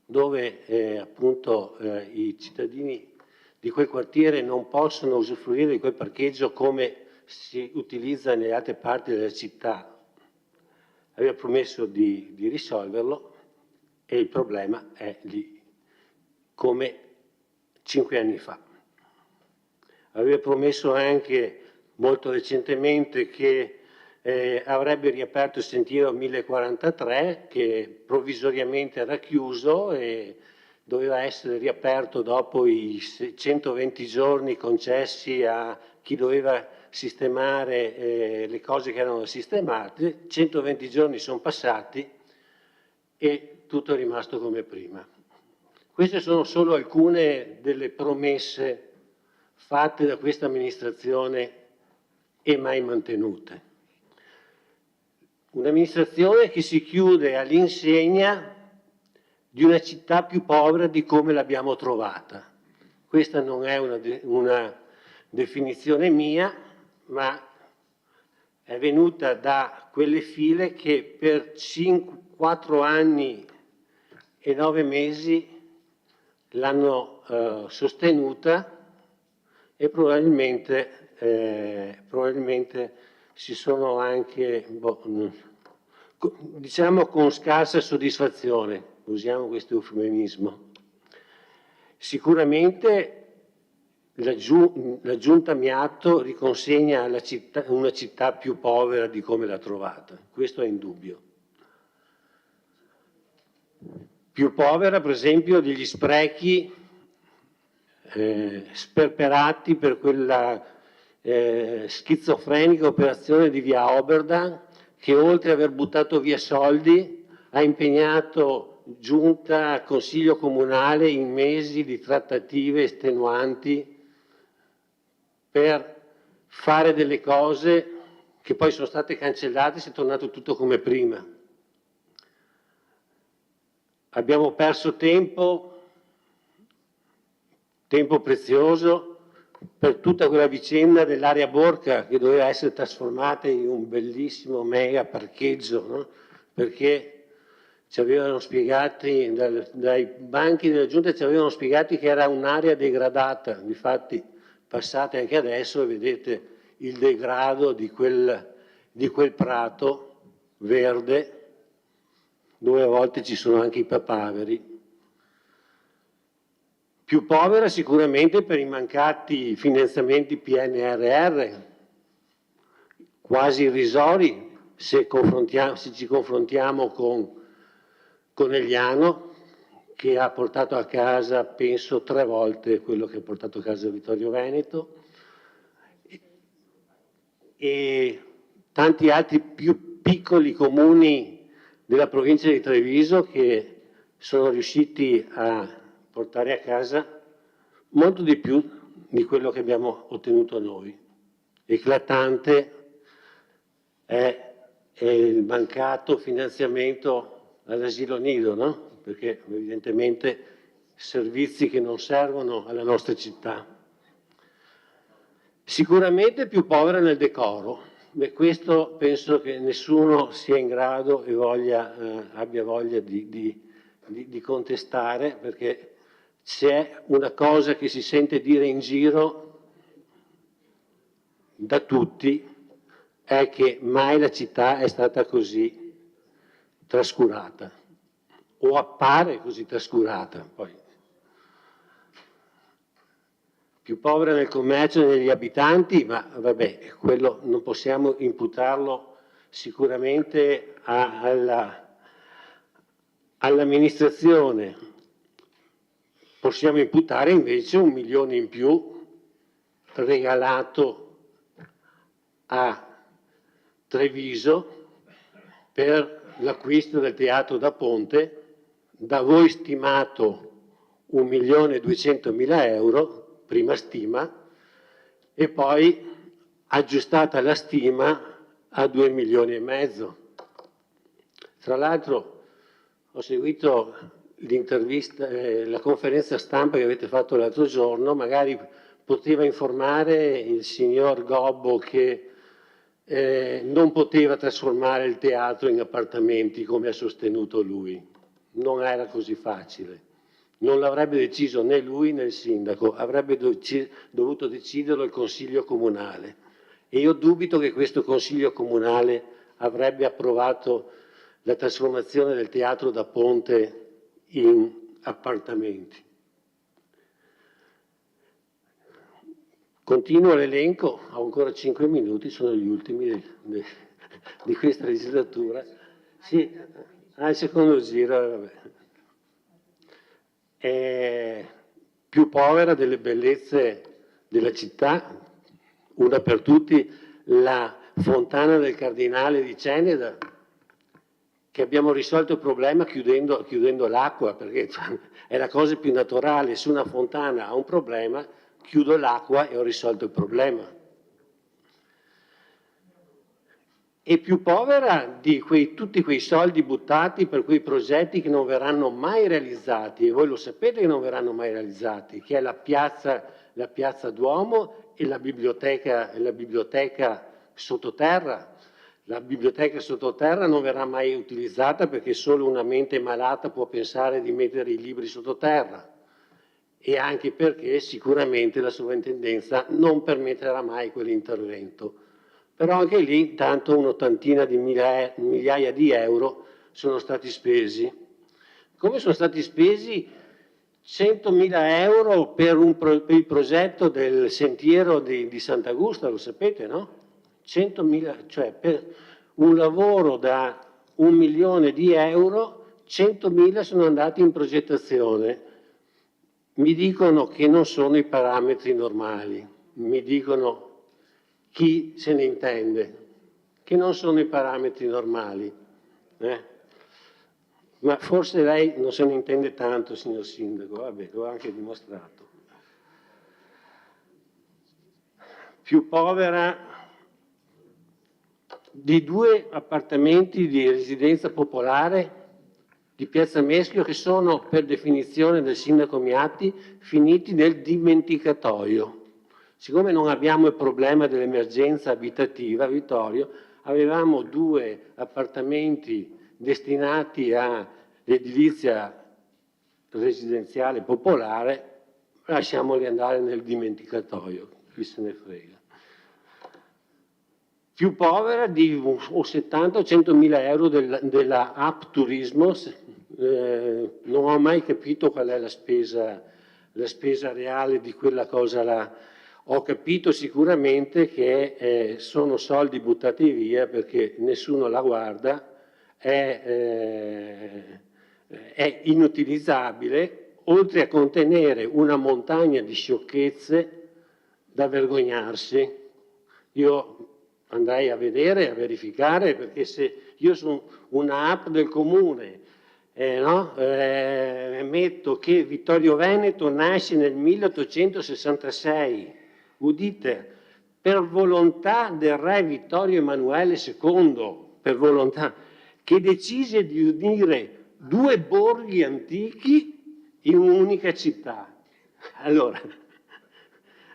dove appunto i cittadini di quel quartiere non possono usufruire di quel parcheggio come si utilizza nelle altre parti della città. Aveva promesso di risolverlo e il problema è lì, come 5 anni fa. Aveva promesso anche molto recentemente che avrebbe riaperto il sentiero 1043, che provvisoriamente era chiuso e doveva essere riaperto dopo i 120 giorni concessi a chi doveva sistemare le cose che erano sistemate. 120 giorni sono passati e tutto è rimasto come prima. Queste sono solo alcune delle promesse fatte da questa amministrazione e mai mantenute. Un'amministrazione che si chiude all'insegna di una città più povera di come l'abbiamo trovata. Questa non è una definizione mia, ma è venuta da quelle file che per 4 anni e 9 mesi l'hanno sostenuta e probabilmente si sono anche, diciamo con scarsa soddisfazione, usiamo questo eufemismo. Sicuramente la Giunta Miatto riconsegna alla città, una città più povera di come l'ha trovata, questo è indubbio. Più povera, per esempio, degli sprechi sperperati per quella schizofrenica operazione di via Oberdan, che oltre ad aver buttato via soldi ha impegnato giunta, consiglio comunale in mesi di trattative estenuanti per fare delle cose che poi sono state cancellate e si è tornato tutto come prima. Abbiamo perso tempo prezioso per tutta quella vicenda dell'area Borca, che doveva essere trasformata in un bellissimo mega parcheggio, no? Perché ci avevano spiegati, dai banchi della Giunta ci avevano spiegati che era un'area degradata, difatti passate anche adesso e vedete il degrado di quel prato verde, dove a volte ci sono anche i papaveri. Più povera sicuramente per i mancati finanziamenti PNRR, quasi irrisori, se ci confrontiamo con Conegliano, che ha portato a casa, penso, 3 volte quello che ha portato a casa Vittorio Veneto, e tanti altri più piccoli comuni della provincia di Treviso che sono riusciti a portare a casa molto di più di quello che abbiamo ottenuto noi. Eclatante è il mancato finanziamento all'asilo nido, no? Perché evidentemente servizi che non servono alla nostra città. Sicuramente più povera nel decoro. Beh, questo penso che nessuno sia in grado e abbia voglia di contestare, perché c'è una cosa che si sente dire in giro da tutti, è che mai la città è stata così trascurata, o appare così trascurata. Poi più povera nel commercio e negli abitanti, ma vabbè, quello non possiamo imputarlo sicuramente all'amministrazione. Possiamo imputare invece 1 milione in più regalato a Treviso per l'acquisto del teatro da Ponte, da voi stimato 1.200.000 euro, prima stima, e poi aggiustata la stima a 2,5 milioni. Tra l'altro ho seguito l'intervista, la conferenza stampa che avete fatto l'altro giorno, magari poteva informare il signor Gobbo che non poteva trasformare il teatro in appartamenti come ha sostenuto lui. Non era così facile. Non l'avrebbe deciso né lui né il sindaco, avrebbe dovuto deciderlo il Consiglio Comunale. E io dubito che questo Consiglio Comunale avrebbe approvato la trasformazione del teatro da Ponte in appartamenti. Continuo l'elenco, ho ancora 5 minuti, sono gli ultimi di questa legislatura. Sì, al secondo giro, vabbè. È più povera delle bellezze della città, una per tutti, la fontana del Cardinale di Ceneda, che abbiamo risolto il problema chiudendo l'acqua, perché è la cosa più naturale. Se una fontana ha un problema, chiudo l'acqua e ho risolto il problema. E più povera di tutti quei soldi buttati per quei progetti che non verranno mai realizzati, e voi lo sapete che non verranno mai realizzati, che è la piazza Duomo e la biblioteca sottoterra. La biblioteca sottoterra non verrà mai utilizzata perché solo una mente malata può pensare di mettere i libri sottoterra, e anche perché sicuramente la sovrintendenza non permetterà mai quell'intervento. Però anche lì intanto un'ottantina di migliaia di euro sono stati spesi. Come sono stati spesi 100.000 euro per il progetto del sentiero di Sant'Augusta, lo sapete, no? 100.000, cioè per un lavoro da 1 milione di euro, 100.000 sono andati in progettazione. Mi dicono che non sono i parametri normali, mi dicono chi se ne intende, che non sono i parametri normali. Ma forse lei non se ne intende tanto, signor Sindaco, vabbè, l'ho anche dimostrato. Più povera di 2 appartamenti di residenza popolare di Piazza Meschio, che sono, per definizione del sindaco Miatti, finiti nel dimenticatoio. Siccome non abbiamo il problema dell'emergenza abitativa, Vittorio, avevamo 2 appartamenti destinati all'edilizia residenziale popolare, lasciamoli andare nel dimenticatoio, chi se ne frega. Più povera di 70 o 100.000 euro della App Turismo, non ho mai capito qual è la spesa reale di quella cosa là. Ho capito sicuramente che sono soldi buttati via perché nessuno la guarda, è inutilizzabile, oltre a contenere una montagna di sciocchezze da vergognarsi. Io andrei a vedere, a verificare, perché se io sono una app del comune, metto che Vittorio Veneto nasce nel 1866, udite, per volontà del re Vittorio Emanuele II, per volontà, che decise di unire due borghi antichi in un'unica città. Allora,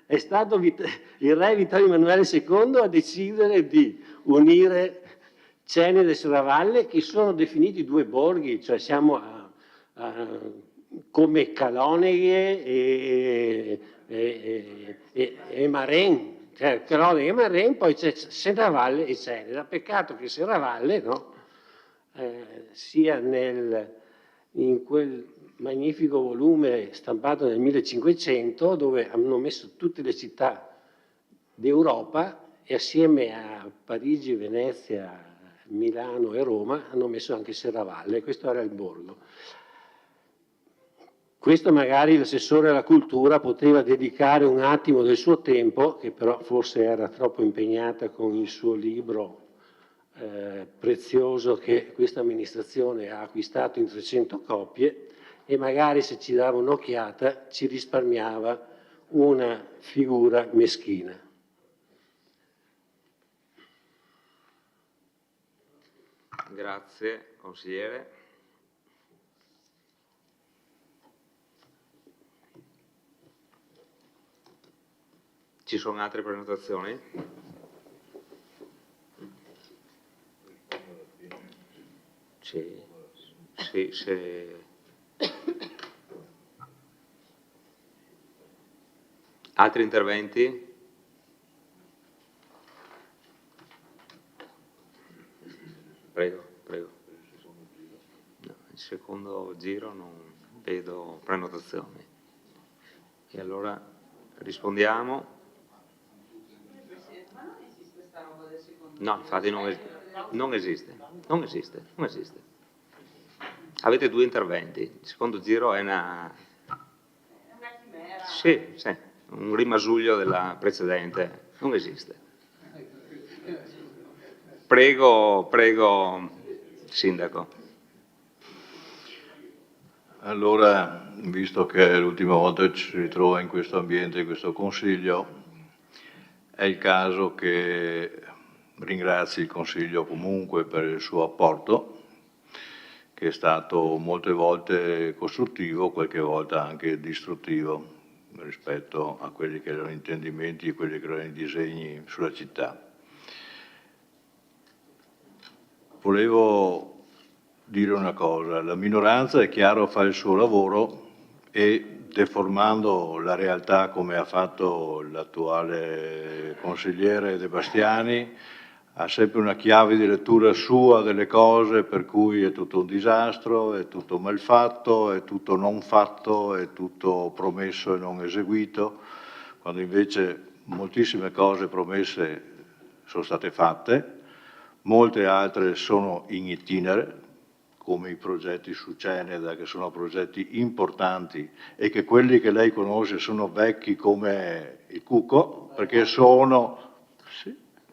è stato il re Vittorio Emanuele II a decidere di unire Ceneda e Serravalle, che sono definiti due borghi, cioè siamo come Caloneghe e Marengo. Cioè, Caloneghe e Marengo, poi c'è Serravalle e Ceneda. Peccato che Serravalle, no? Sia in quel magnifico volume stampato nel 1500, dove hanno messo tutte le città d'Europa e assieme a Parigi, Venezia, Milano e Roma hanno messo anche Serravalle. Questo era il borgo. Questo magari l'assessore alla cultura poteva dedicare un attimo del suo tempo, che però forse era troppo impegnata con il suo libro prezioso che questa amministrazione ha acquistato in 300 copie, e magari se ci dava un'occhiata ci risparmiava una figura meschina. Grazie, consigliere. Ci sono altre prenotazioni? Sì, se... Altri interventi? Prego, prego. No, il secondo giro non vedo prenotazioni. E allora rispondiamo. No, infatti non esiste. Avete due interventi. Il secondo giro è una sì, un rimasuglio della precedente. Non esiste. Prego, Sindaco. Allora, visto che l'ultima volta ci si ritrova in questo ambiente, in questo Consiglio, è il caso che ringrazi il Consiglio comunque per il suo apporto, che è stato molte volte costruttivo, qualche volta anche distruttivo rispetto a quelli che erano gli intendimenti e quelli che erano i disegni sulla città. Volevo dire una cosa: la minoranza è chiaro fa il suo lavoro e deformando la realtà come ha fatto l'attuale consigliere De Bastiani, ha sempre una chiave di lettura sua delle cose, per cui è tutto un disastro, è tutto mal fatto, è tutto non fatto, è tutto promesso e non eseguito, quando invece moltissime cose promesse sono state fatte, molte altre sono in itinere, come i progetti su Ceneda, che sono progetti importanti e che quelli che lei conosce sono vecchi come il cuco, perché sono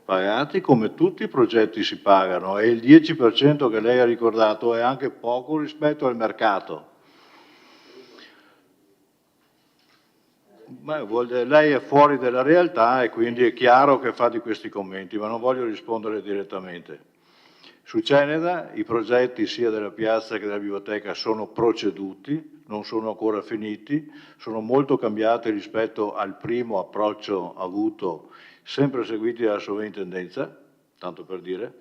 pagati come tutti i progetti si pagano, e il 10% che lei ha ricordato è anche poco rispetto al mercato. Lei è fuori dalla realtà e quindi è chiaro che fa di questi commenti, ma non voglio rispondere direttamente. Su Ceneda i progetti sia della piazza che della biblioteca sono proceduti, non sono ancora finiti, sono molto cambiati rispetto al primo approccio avuto, sempre seguiti dalla sovrintendenza, tanto per dire.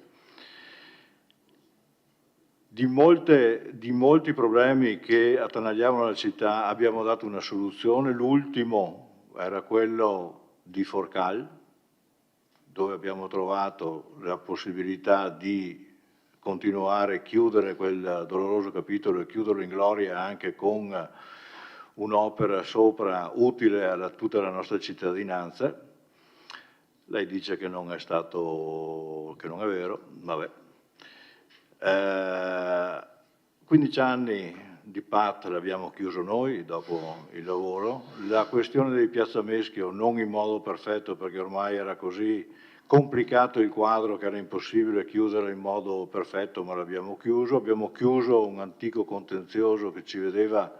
Di molti problemi che attanagliavano la città abbiamo dato una soluzione. L'ultimo era quello di Forcal, dove abbiamo trovato la possibilità di continuare, chiudere quel doloroso capitolo e chiuderlo in gloria anche con un'opera sopra utile a tutta la nostra cittadinanza. Lei dice che non è stato, che non è vero, vabbè. 15 anni di PAT l'abbiamo chiuso noi dopo il lavoro. La questione di Piazza Meschio non in modo perfetto, perché ormai era così complicato il quadro che era impossibile chiudere in modo perfetto, ma l'abbiamo chiuso. Abbiamo chiuso un antico contenzioso che ci vedeva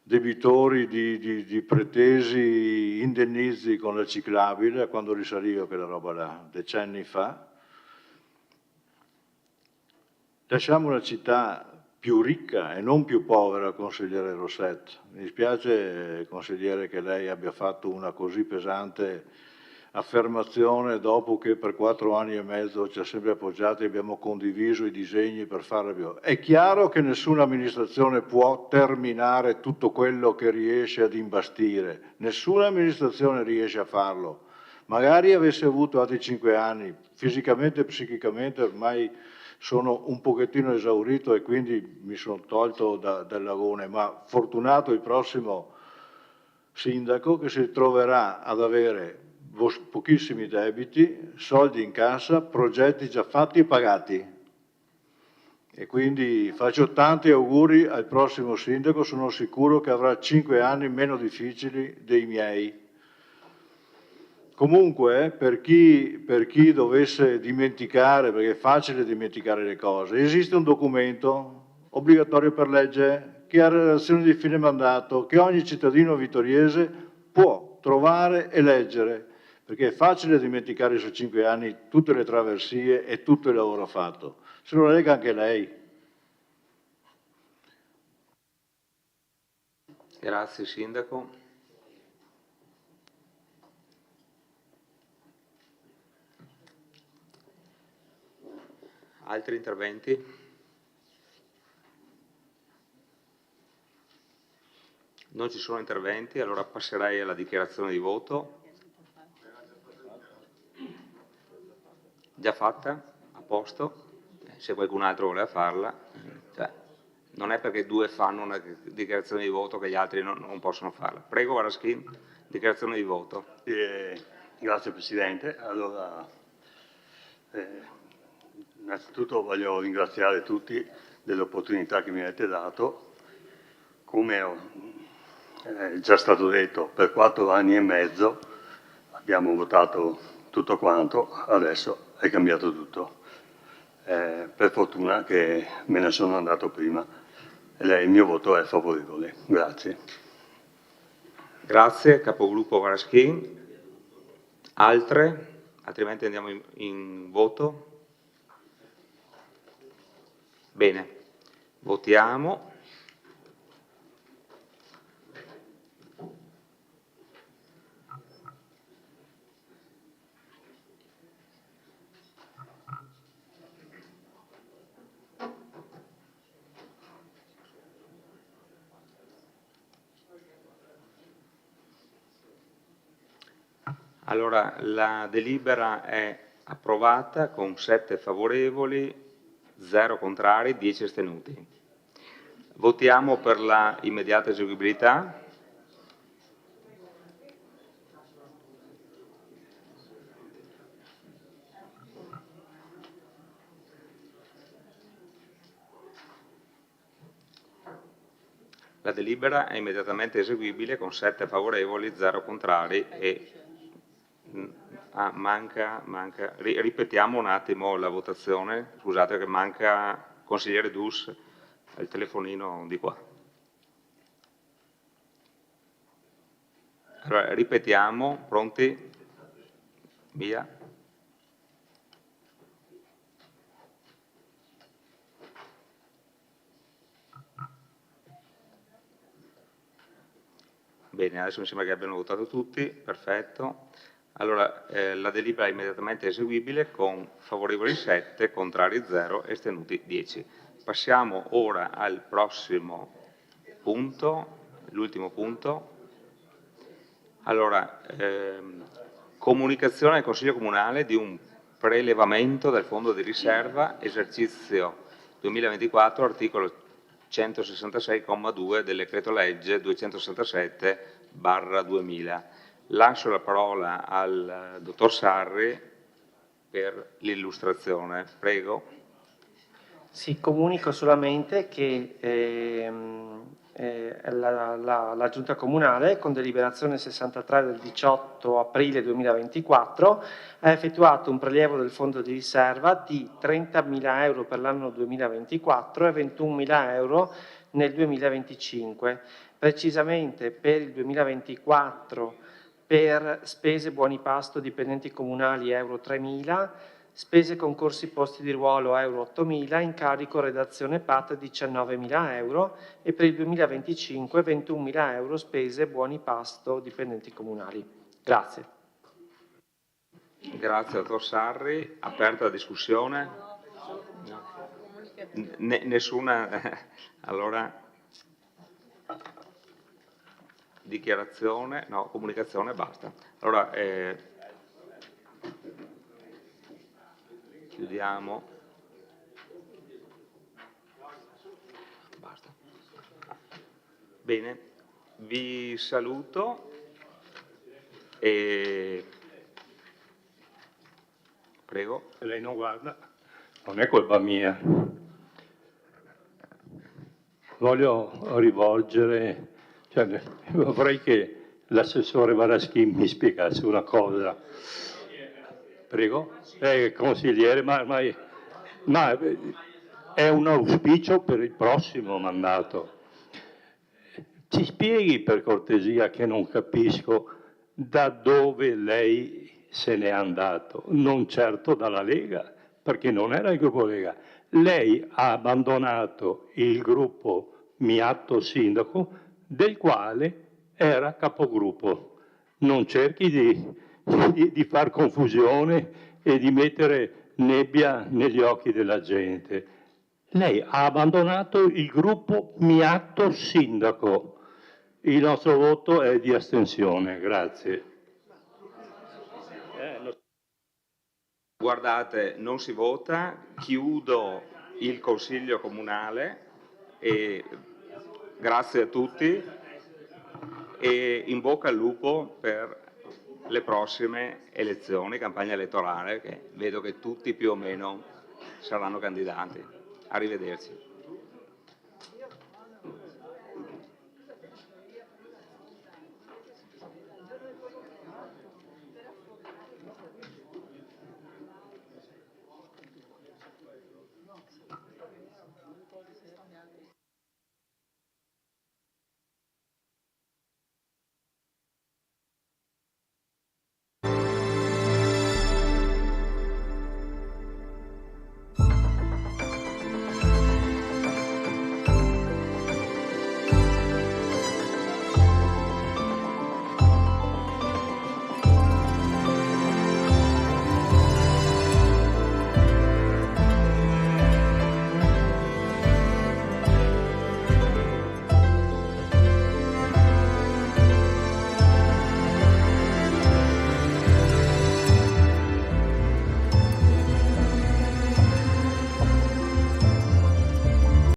debitori di pretesi indennizi con la ciclabile, quando risaliva quella roba là, decenni fa. Lasciamo una città più ricca e non più povera, consigliere Rossetto. Mi dispiace, consigliere, che lei abbia fatto una così pesante affermazione dopo che per 4 anni e mezzo ci ha sempre appoggiato e abbiamo condiviso i disegni per farla più. È chiaro che nessuna amministrazione può terminare tutto quello che riesce ad imbastire, nessuna amministrazione riesce a farlo. Magari avesse avuto altri 5 anni, fisicamente e psichicamente ormai sono un pochettino esaurito e quindi mi sono tolto dal lagone, ma fortunato il prossimo sindaco che si troverà ad avere pochissimi debiti, soldi in cassa, progetti già fatti e pagati. E quindi faccio tanti auguri al prossimo sindaco, sono sicuro che avrà 5 anni meno difficili dei miei. Comunque, per chi dovesse dimenticare, perché è facile dimenticare le cose, esiste un documento obbligatorio per legge che ha relazione di fine mandato, che ogni cittadino vittoriese può trovare e leggere, perché è facile dimenticare su 5 anni tutte le traversie e tutto il lavoro fatto. Se lo legga anche lei. Grazie Sindaco. Altri interventi? Non ci sono interventi, allora passerei alla dichiarazione di voto. Già fatta? A posto? Se qualcun altro voleva farla. Cioè, non è perché 2 fanno una dichiarazione di voto che gli altri non possono farla. Prego Varaschin, dichiarazione di voto. Grazie Presidente. Allora, innanzitutto voglio ringraziare tutti dell'opportunità che mi avete dato. Come è già stato detto, per 4 anni e mezzo abbiamo votato tutto quanto, adesso è cambiato tutto. Per fortuna che me ne sono andato prima. Il mio voto è favorevole. Grazie. Grazie, capogruppo Varaschin. Altre? Altrimenti andiamo in voto. Bene, votiamo. Allora, la delibera è approvata con 7 favorevoli, 0 contrari, 10 astenuti. Votiamo per la immediata eseguibilità. La delibera è immediatamente eseguibile con 7 favorevoli, 0 contrari e ripetiamo un attimo la votazione, scusate che manca consigliere Dus, il telefonino di qua. Allora, ripetiamo, pronti? Via. Bene, adesso mi sembra che abbiano votato tutti, perfetto. Allora, la delibera è immediatamente eseguibile con favorevoli 7, contrari 0 e astenuti 10. Passiamo ora al prossimo punto, l'ultimo punto. Allora, comunicazione al Consiglio Comunale di un prelevamento del Fondo di Riserva, esercizio 2024, articolo 166,2 del decreto legge 267/2000. Lascio la parola al dottor Sarri per l'illustrazione. Prego. Sì, comunico solamente che la Giunta Comunale, con deliberazione 63 del 18 aprile 2024, ha effettuato un prelievo del fondo di riserva di 30.000 euro per l'anno 2024 e 21.000 euro nel 2025. Precisamente per il 2024 per spese buoni pasto dipendenti comunali euro 3.000, spese concorsi posti di ruolo euro 8.000, incarico redazione PAT 19.000 euro e per il 2025 21.000 euro spese buoni pasto dipendenti comunali. Grazie. Grazie dottor Sarri. Aperta la discussione? No. Nessuna? Allora, dichiarazione? No, comunicazione, basta. Allora, chiudiamo. Basta. Bene, vi saluto e prego. Se lei non guarda, non è colpa mia. Voglio rivolgere, cioè, vorrei che l'assessore Varaschi mi spiegasse una cosa. Prego? Consigliere, ma è un auspicio per il prossimo mandato. Ci spieghi per cortesia, che non capisco, da dove lei se n'è andato, non certo dalla Lega, perché non era il gruppo Lega. Lei ha abbandonato il gruppo Miatto Sindaco, del quale era capogruppo. Non cerchi di far confusione e di mettere nebbia negli occhi della gente. Lei ha abbandonato il gruppo Miatto Sindaco. Il nostro voto è di astensione, grazie. Guardate, non si vota, chiudo il Consiglio Comunale e grazie a tutti e in bocca al lupo per le prossime elezioni, campagna elettorale, che vedo che tutti più o meno saranno candidati. Arrivederci.